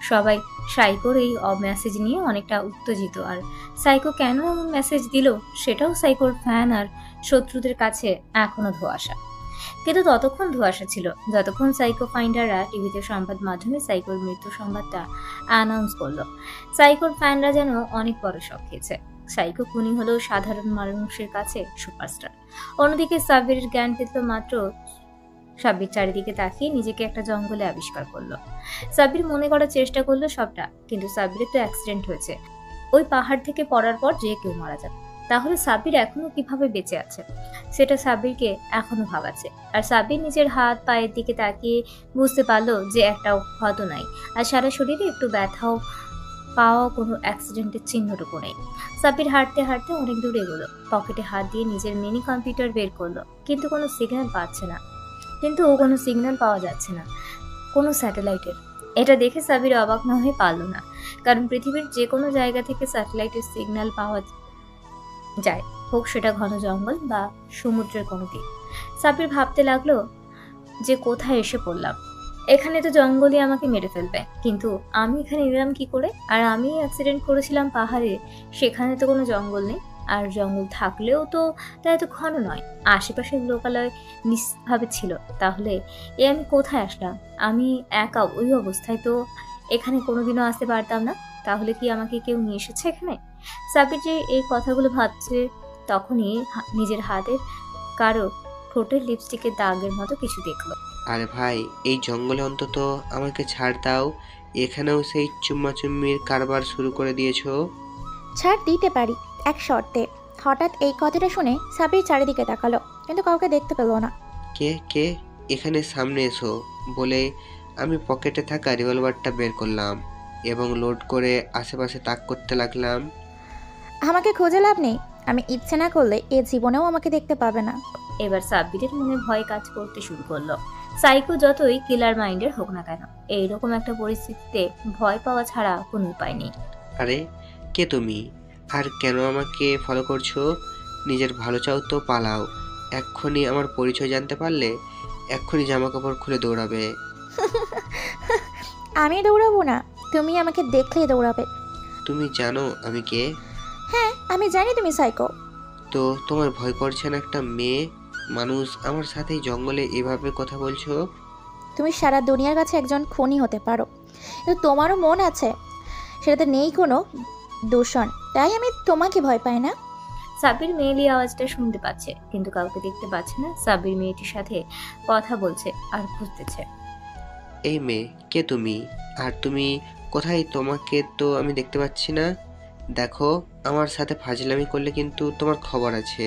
সবাই সাইকোর এই মেসেজ নিয়ে অনেকটা উত্তেজিত, আর সাইকো কেন এমন মেসেজ দিল সেটাও সাইকোর ফ্যান আর শত্রুদের কাছে এখনো ধোঁয়াশা। কিন্তু ততক্ষণ ধোঁয়াশা ছিল যতক্ষণ সাইকো ফাইন্ডাররা টিভিতে সংবাদ মাধ্যমে সাইকোর মৃত্যু সংবাদটা অ্যানাউন্স করলো। সাইকোর ফ্যানরা যেন অনেক বড় শক খেয়েছে। সাইকো খুনি হলো সাধারণ মানুষের কাছে সুপারস্টার। অন্যদিকে সাব্বিরের জ্ঞান ফিরল মাত্র সাব্বির চারিদিকে তাকিয়ে নিজেকে একটা জঙ্গলে আবিষ্কার করলো। সাব্বির মনে করার চেষ্টা করলো সবটা, কিন্তু সাব্বিরের তো অ্যাক্সিডেন্ট হয়েছে। ওই পাহাড় থেকে পড়ার পর যে কেউ মারা যাবে, তাহলে সাব্বির এখনো কিভাবে বেঁচে আছে সেটা সাব্বিরকে এখনো ভাবাচ্ছে। আর সাব্বির নিজের হাত পায়ের দিকে তাকিয়ে বুঝতে পারলো যে একটাও ক্ষত নাই, আর সারা শরীরে একটু ব্যথাও পাওয়া কোনো অ্যাক্সিডেন্টের চিহ্নটুকু নেই। সাব্বির হাঁটতে হাঁটতে অনেক দূরে এগোলো, পকেটে হাত দিয়ে নিজের মিনি কম্পিউটার বের করলো, কিন্তু কোনো সিগন্যাল পাওয়া যাচ্ছে না কোনো স্যাটেলাইটের। এটা দেখে সাব্বির অবাক না হয়ে পারল না, কারণ পৃথিবীর যে কোনো জায়গা থেকে স্যাটেলাইটের সিগন্যাল পাওয়া যায়, হোক সেটা ঘন জঙ্গল বা সমুদ্রের কোনো দিক। সাব্বির ভাবতে লাগলো যে কোথায় এসে পড়লাম, এখানে তো জঙ্গলই আমাকে মেরে ফেলবে, কিন্তু আমি এখানে এলাম কি করে? আর আমি অ্যাক্সিডেন্ট করেছিলাম পাহাড়ে, সেখানে তো কোনো জঙ্গল নেই, আর জঙ্গল থাকলেও তো তা এত ঘন নয়, আশেপাশের লোকালয় নিশ্চিতভাবে ছিল। তাহলে আমি কোথায় আসলাম? আমি একা ওই অবস্থায় তো এখানে কোনোদিনও আসতে পারতাম না। তাহলে কি আমাকে কেউ নিয়ে এসেছে এখানে? সাব্বির যে এই কথাগুলো ভাবছে তখনই নিজের হাতের কারো ঠোঁটের লিপস্টিকের দাগের মতো কিছু দেখলো। আরে ভাই, এই জঙ্গলে অন্তত আমাকে ছাড় দাও। এখানেও সেই চুম্মাচুম্মির কারবার শুরু করে দিয়েছো। ছাড় দিতে পারি, এক শর্তে। হঠাৎ এই কথাটা শুনে সাবির চারিদিকে তাকালো, কিন্তু কাউকে দেখতে পেল না। কে এখানে সামনে এসো বলে আমি পকেটে থাকা রিভলভারটা বের করলাম এবং লোড করে আশেপাশে তাক করতে লাগলাম। আমাকে খুঁজে লাভ নেই, আমি ইচ্ছে না করলে এ জীবনেও আমাকে দেখতে পাবে না। এবার সাব্বিরের মনে ভয় কাজ করতে শুরু করলো। সাইকো যতই কিলার মাইন্ডের হোক না কেন, এইরকম একটা পরিস্থিতিতে ভয় পাওয়া ছাড়া কোনো উপায় নেই। আরে কে তুমি, আর কেন আমাকে ফলো করছো? নিজের ভালো চাও তো পালাও। এক্ষুনি আমার পরিচয় জানতে পারলে এক্ষুনি জামা কাপড় খুলে দৌড়াবে। আমি দৌড়াবো না, তুমি আমাকে দেখলেই দৌড়াবে। তুমি জানো আমি কে? হ্যাঁ, আমি জানি তুমি সাইকো। তো তোমার ভয় করছে না একটা মেয়ে মানুষ আমার সাথেই জঙ্গলে এভাবে কথা বলছো? তুমি সারা দুনিয়ার কাছে একজন খুনি হতে পারো, কিন্তু তোমারও মন আছে, সেটাতে নেই কোনো দূষণ, তাই আমি তোমাকে ভয় পাই না। সাব্বির মেয়েলি আওয়াজটা শুনতে পাচ্ছে, কিন্তু কাউকে দেখতে পাচ্ছে না। সাব্বির মেয়েটির সাথে কথা বলছে আর খুঁজতেছে। এই মেয়ে, কে তুমি? আর তুমি কোথায়? তোমাকে তো আমি দেখতে পাচ্ছি না। দেখো, আমার সাথে ফাজলামি করলে কিন্তু তোমার খবর আছে।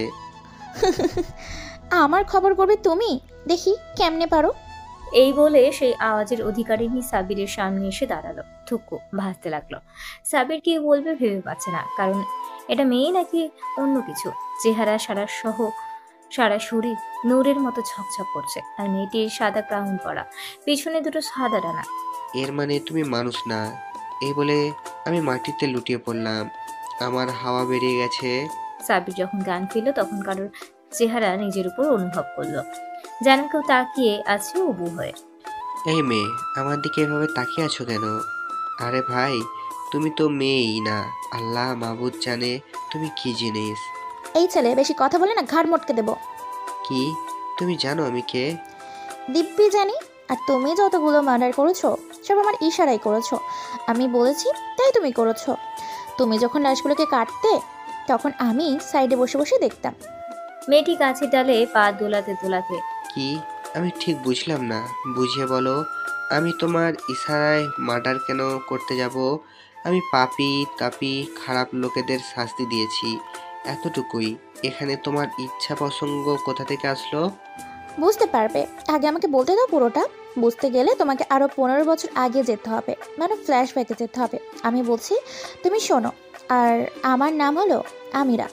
আমার খবর করবে তুমি? দেখি কেমনে পারো। এই বলে সেই আওয়াজের অধিকারিণী সাব্বিরের সামনে এসে দাঁড়ালো। থুকু ভাসতে লাগলো। সাব্বির কি বলবে ভেবে পাচ্ছে না, কারণ এটা মেয়ে নাকি অন্য কিছু। চেহারা সারা সহ সারা শরীর নূরের মতো ঝকঝক করছে। আর মেয়েটির সাদা ক্রাউন পরা, পিছনে দুটো সাদা ডানা। এর মানে তুমি মানুষ না। এই বলে আমি মাটিতে লুটিয়ে পড়লাম, আমার হাওয়া বেরিয়ে গেছে। সাব্বির যখন গান ফিরল তখন কারোর চেহারা নিজের উপর অনুভব করলো, যেন কেউ তাকিয়ে আছে উবু হয়ে। এই মেয়ে, আমার দিকে এভাবে তাকিয়ে আছো কেন? আরে ভাই, তুমি তো মেয়েই না, আল্লাহ মাবুদ জানে তুমি কি জিনিস। এই ছেলে বেশি কথা বলে না ঘাড় মটকে দেব। কি? তুমি জানো আমি কে? দিব্যি জানি। আর তুমি যতগুলো মার্ডার করেছো সব আমার ইশারাই করেছো। আমি বলেছি তাই তুমি করেছো। তুমি যখন লাশগুলোকে কাটতে তখন আমি সাইডে বসে বসে দেখতাম। মেয়েটি গাছের ডালে পা দোলাতে দোলাতে। কি? আমি ঠিক বুঝলাম না, বুঝিয়ে বলো। আমি তোমার ইশারায় মার্ডার কেন করতে যাব? আমি পাপী তাপী খারাপ লোকেদের শাস্তি দিয়েছি, এতটুকুই। এখানে তোমার ইচ্ছা প্রসঙ্গ কোথা থেকে আসলো? বুঝতে পারবে, আগে আমাকে বলতে দাও পুরোটা। বুঝতে গেলে তোমাকে আরো 15 বছর আগে যেতে হবে, মানে ফ্ল্যাশব্যাকে যেতে হবে। আমি বলছি তুমি শোনো। আর আমার নাম হলো আমিরা।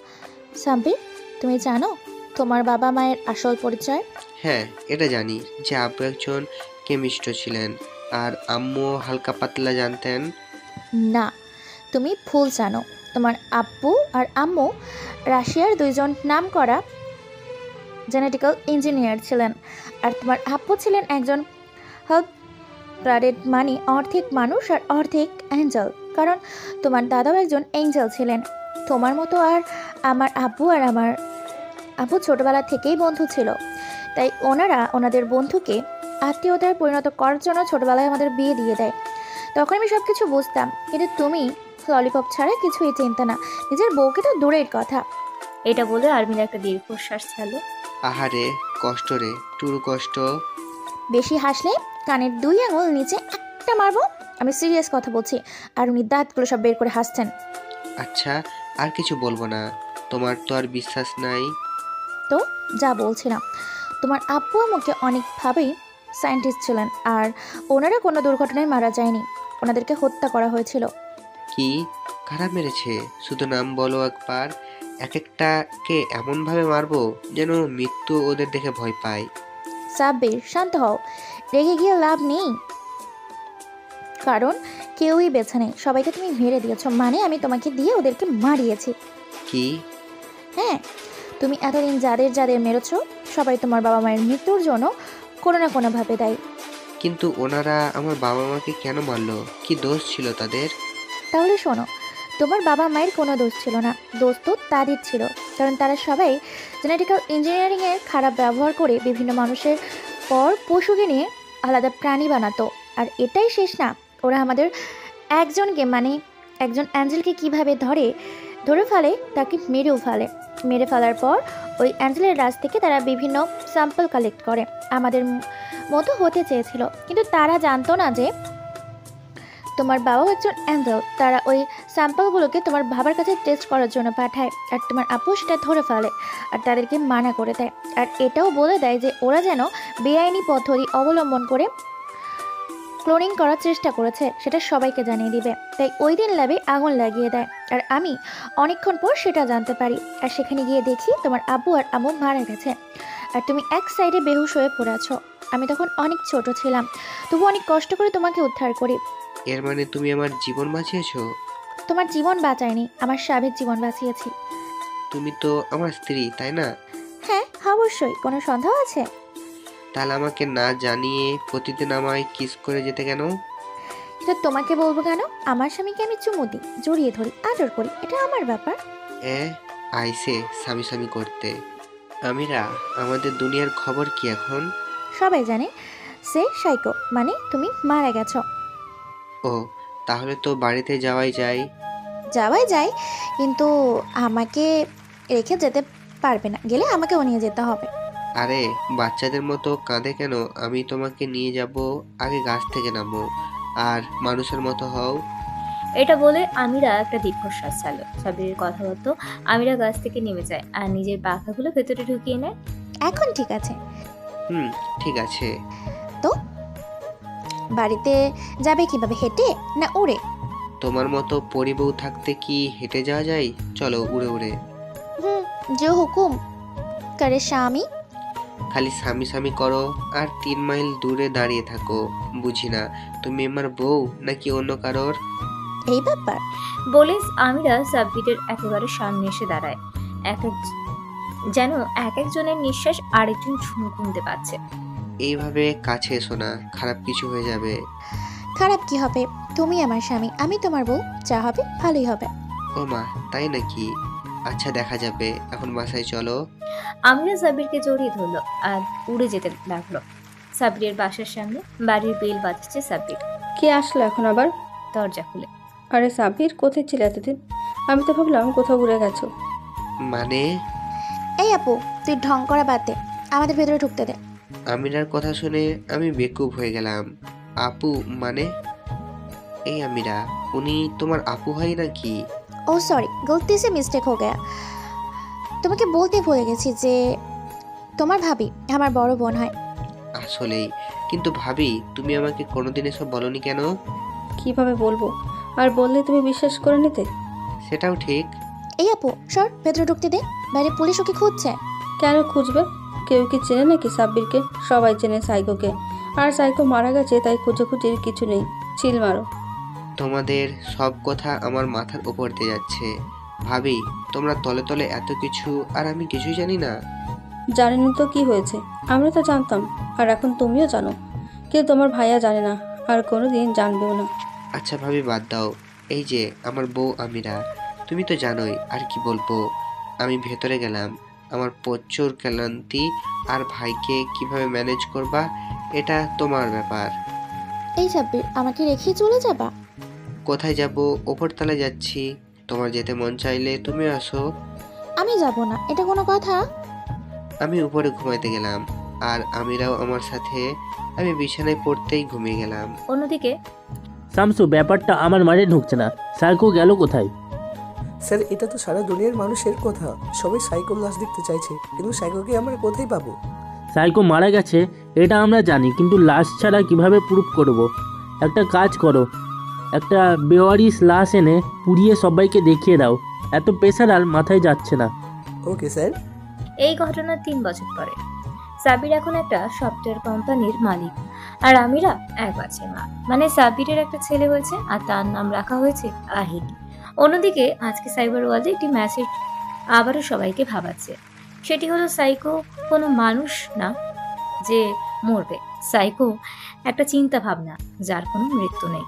সাব্বির, তুমি জানো তোমার বাবা মায়ের আসল পরিচয়? হ্যাঁ, এটা জানি যে আব্বু একজন কেমিস্ট ছিলেন আর আম্মু হালকা পাতলা জানতেন। না, তুমি ভুল জানো। তোমার আব্বু আর আম্মু রাশিয়ার দুইজন নামকরা জেনেটিক্যাল ইঞ্জিনিয়ার ছিলেন। আর তোমার আব্বু ছিলেন একজন হাফ ব্লাডেড, মানে অর্ধেক মানুষ আর অর্ধেক অ্যাঞ্জেল। কারণ তোমার দাদাও একজন অ্যাঞ্জেল ছিলেন তোমার মতো। আর আমার আব্বু ছোটবেলা থেকেই বন্ধু ছিল, তাই ওনারা ওনাদের বন্ধুকে আত্মীয়তায় পরিণত করার জন্য ছোটবেলায় আমাদের বিয়ে দিয়ে দেয়। তখন আমি সব কিছু বুঝতাম, কিন্তু তুমি ললিপপ ছাড়া কিছুই চিন্তা না, নিজের বউকে তো দূরের কথা। এটা বলে আর্মির একটা দীর্ঘশ্বাস ছাড়লো। আহারে কষ্ট রে, টুরু কষ্ট। বেশি হাসলে কানের 2 আঙুল নিচে একটা মারবো। আমি সিরিয়াস কথা বলছি। আর উনি দাঁতগুলো সব বের করে হাসছেন। আচ্ছা, আর কিছু বলবো না, তোমার তো আর বিশ্বাস নাই। তো যা বলছিলাম, তোমার আব্বু আমাকে অনেকভাবেই সায়েন্টিস্ট ছিলেন, আর ওনারা কোনো দুর্ঘটনায় মারা যায়নি, ওনাদেরকে হত্যা করা হয়েছিল। কি? কারা মেরেছে? শুধু নাম বলো একবার। এক একটাকে এমনভাবে মারবো যেন মৃত্যু ওদের দেখে ভয় পায়। সাব্বির, শান্ত হও। রেগে গিয়ে লাভ নেই, কারণ কেউই বেছে নেই। সবাইকে তুমি মেরে দিয়েছো, মানে আমি তোমাকে দিয়ে ওদেরকে মারিয়েছি। কি? হ্যাঁ, তুমি এতদিন যাদের যাদের মেরেছো সবাই তোমার বাবা মায়ের মৃত্যুর জন্য কোনো না কোনোভাবে দায়ী। কিন্তু ওনারা আমার বাবা মাকে কেন মারলো? কি দোষ ছিল তাদের? তাহলে শোনো, তোমার বাবা মায়ের কোনো দোষ ছিল না, দোষ তো তাদের ছিল। কারণ তারা সবাই জেনেটিক্যাল ইঞ্জিনিয়ারিংয়ের খারাপ ব্যবহার করে বিভিন্ন মানুষের পর পশুকে নিয়ে আলাদা প্রাণী বানাতো। আর এটাই শেষ না, ওরা আমাদের একজনকে, মানে একজন অ্যাঞ্জেলকে কীভাবে ধরে ফেলে, তাকে মেরে ফেলার পর ওই অ্যাঞ্জেলের রাজ থেকে তারা বিভিন্ন স্যাম্পল কালেক্ট করে। আমাদের মতো হতে চেয়েছিল, কিন্তু তারা জানতো না যে তোমার বাবাও একজন অ্যাঞ্জেল। তারা ওই স্যাম্পলগুলোকে তোমার বাবার কাছে টেস্ট করার জন্য পাঠায়, আর তোমার আপু সেটা ধরে ফেলে আর তাদেরকে মানা করে দেয়। আর এটাও বলে দেয় যে ওরা যেন বেআইনি পদ্ধতি অবলম্বন করে ক্লোনিং করার চেষ্টা করেছে, সেটা সবাইকে জানিয়ে দিবে। তাই ওই দিন ল্যাবে আগুন লাগিয়ে দেয়। আর আমি অনেকক্ষণ পর সেটা জানতে পারি, আর সেখানে গিয়ে দেখি তোমার আব্বু আর আম্মু মারা গেছে, আর তুমি এক সাইডে বেহুশ হয়ে পড়ে আছো। আমি তখন অনেক ছোট ছিলাম, তবু অনেক কষ্ট করে তোমাকে উদ্ধার করি। এর মানে তুমি আমার জীবন বাঁচিয়েছো? তোমার জীবন বাঁচাইনি, আমার স্বামীর জীবন বাঁচিয়েছি। তুমি তো আমার স্ত্রী, তাই না? হ্যাঁ, অবশ্যই। কোনো সন্দেহ আছে? তাহলে আমাকে না জানিয়ে প্রতিদিন আমায় কিস করে যেতে কেন? এটা তোমাকে বলবো কেন? আমার স্বামীকে আমি চুমু দিই, জড়িয়ে ধরি, আদর করি, এটা আমার ব্যাপার। আইসে স্বামী স্বামী করতে। আমিরা, আমাদের দুনিয়ার খবর কি এখন? সবাই জানে সে সাইকো, মানে তুমি মারা গেছো। ও, তাহলে তো বাড়িতে যাওয়াই যায়, কিন্তু আমাকে রেখে যেতে পারবে না, গেলে আমাকেও নিয়ে যেতে হবে। আরে বাচ্চাদের মতো কাঁদে কেন? আমি তোমাকে নিয়ে যাব। আগে গাছ থেকে নামো আর মানুষের মতো হও। এটা বলে আমিরা একটা দীর্ঘশ্বাস ছাড়লো। সাবিরের কথা মতো আমিরা গাছ থেকে নেমে যায় আর নিজের পাখাগুলো ভেতরে ঢুকিয়ে নেয়। এখন ঠিক আছে? ঠিক আছে। তো বাড়িতে যাবে কিভাবে, হেঁটে না উড়ে? তোমার মতো পরিবউ থাকতে কি হেঁটে যাওয়া যায়? চলো উড়ে উড়ে। যে হুকুম। করে স্বামী। খালি স্বামী স্বামী করো আর 3 মাইল দূরে দাঁড়িয়ে থাকো। বুঝি না তুমি আমার বউ নাকি অন্য কারোর। এই ব্যাপার বলে আমিরা সাব্বিরের একেবারে সামনে এসে দাঁড়ায়। যেন এক একজনের নিঃশ্বাস আরেকজন শুনতে পাচ্ছে। এইভাবে কাছে এসো না, খারাপ কিছু হয়ে যাবে। খারাপ কি হবে? তুমি আমার স্বামী, আমি তোমার বউ, যা হবে ভালোই হবে। ও মা, তাই নাকি? আচ্ছা দেখা যাবে, এখন বাসায় চলো। আমিরা সাব্বিরকে জড়িয়ে ধরলো আর উড়ে যেতে লাগলো। সাব্বিরের বাসার সামনে বাড়ির বেল বাজাচ্ছে সাব্বির। কে আসলো এখন আবার? দরজা খুলে। আরে সাব্বির, কোথায় ছিলে এতদিন? আমি তো ভাবলাম কোথাও ঘুরে গেছো। মানে? এই আপু, তুই ঢং করা বাদ দে, আমাদের ভেতরে ঢুকতে দে। আমিরার কথা শুনে আমি বেকুব হয়ে গেলাম। আপু মানে? এই আমিরা, উনি তোমার আপু হয় নাকি? ও সরি, গলতি সে মিস্টেক হয়ে গেয়া। তোমাকে বলতে ভুলে গেছি যে তোমার ভাবি আমার বড় বোন হয়। আসলেই, কিন্তু ভাবি তুমি আমাকে কোনোদিন এসব বলনি কেন? কিভাবে বলবো, আর বললে তুমি বিশ্বাস করে নিতে। সেটাও ঠিক। এই আপু সর, ভেতরে ঢুকতে দে, বাইরে পুলিশ ওকে খুঁজছে। কেন খুঁজবে? কেউ কি চেনে নাকি সাব্বিরকে? সবাই চেনে সাইকোকে, আর সাইকো মারা গেছে, তাই খুঁজে কিছু নেই। চিল মারো। তোমাদের সব কথা আমার মাথার উপর দিয়ে যাচ্ছে। ভাবি, তোমরা তলে তলে এত কিছু আর আমি কিছুই জানি না। জানেন তো কি হয়েছে? আমরা তো জানতাম, আর এখন তুমিও জানো, কিন্তু তোমার ভাইয়া জানে না, আর কোনোদিন জানবেও না। আচ্ছা ভাবি, বাদ দাও। এই যে আমার বউ আমিরা, তুমি তো জানোই, আর কি বলবো। আমি ভেতরে গেলাম, আমার প্রচুর ক্লান্তি, আর ভাইকে কিভাবে ম্যানেজ করবা এটা তোমার ব্যাপার। এই সাব্বির, আমাকে রেখে চলে যাবা? কোথায় যাব? ওপরতলায় যাচ্ছি, তোমার যেতে মন চাইলে তুমি আসো। আমি যাব না, এটা কোনো কথা? আমি উপরে ঘুমাইতে গেলাম, আর আমিরাও আমার সাথে। আমি বিছানায় পড়তেই ঘুমিয়ে গেলাম। অন্যদিকে শামসু, ব্যাপারটা আমার মাঝে ঢুকছে না। সাইকো গেল কোথায়? স্যার, এটা তো সারা দুনিয়ার মানুষের কথা। সবাই সাইকোর লাশ দেখতে চাইছে, কিন্তু সাইকোকে আমরা কোথায় পাবো? সাইকো মারা গেছে এটা আমরা জানি, কিন্তু লাশ ছাড়া কিভাবে প্রুফ করব? একটা কাজ করো, একটা বেওয়ারিশ লাশ এনে পুড়িয়ে সবাইকে দেখিয়ে দাও। এত প্রেশার আর মাথায় যাচ্ছে না। Okay sir. এই ঘটনার 3 বছর পরে সাবির এখন একটা সফটওয়্যার কোম্পানির মালিক, আর আমিরা এক বাচ্চার মা। মানে সাবিরের একটা ছেলে হয়েছে, আর তার নাম রাখা হয়েছে আহিদ। অন্যদিকে আজকে সাইবার ওয়ার্ল্ডে একটি মেসেজ আবারও সবাইকে ভাবাচ্ছে। সেটি হলো সাইকো কোনো মানুষ না যে মরবে। সাইকো একটা চিন্তা ভাবনা, যার কোনো মৃত্যু নেই।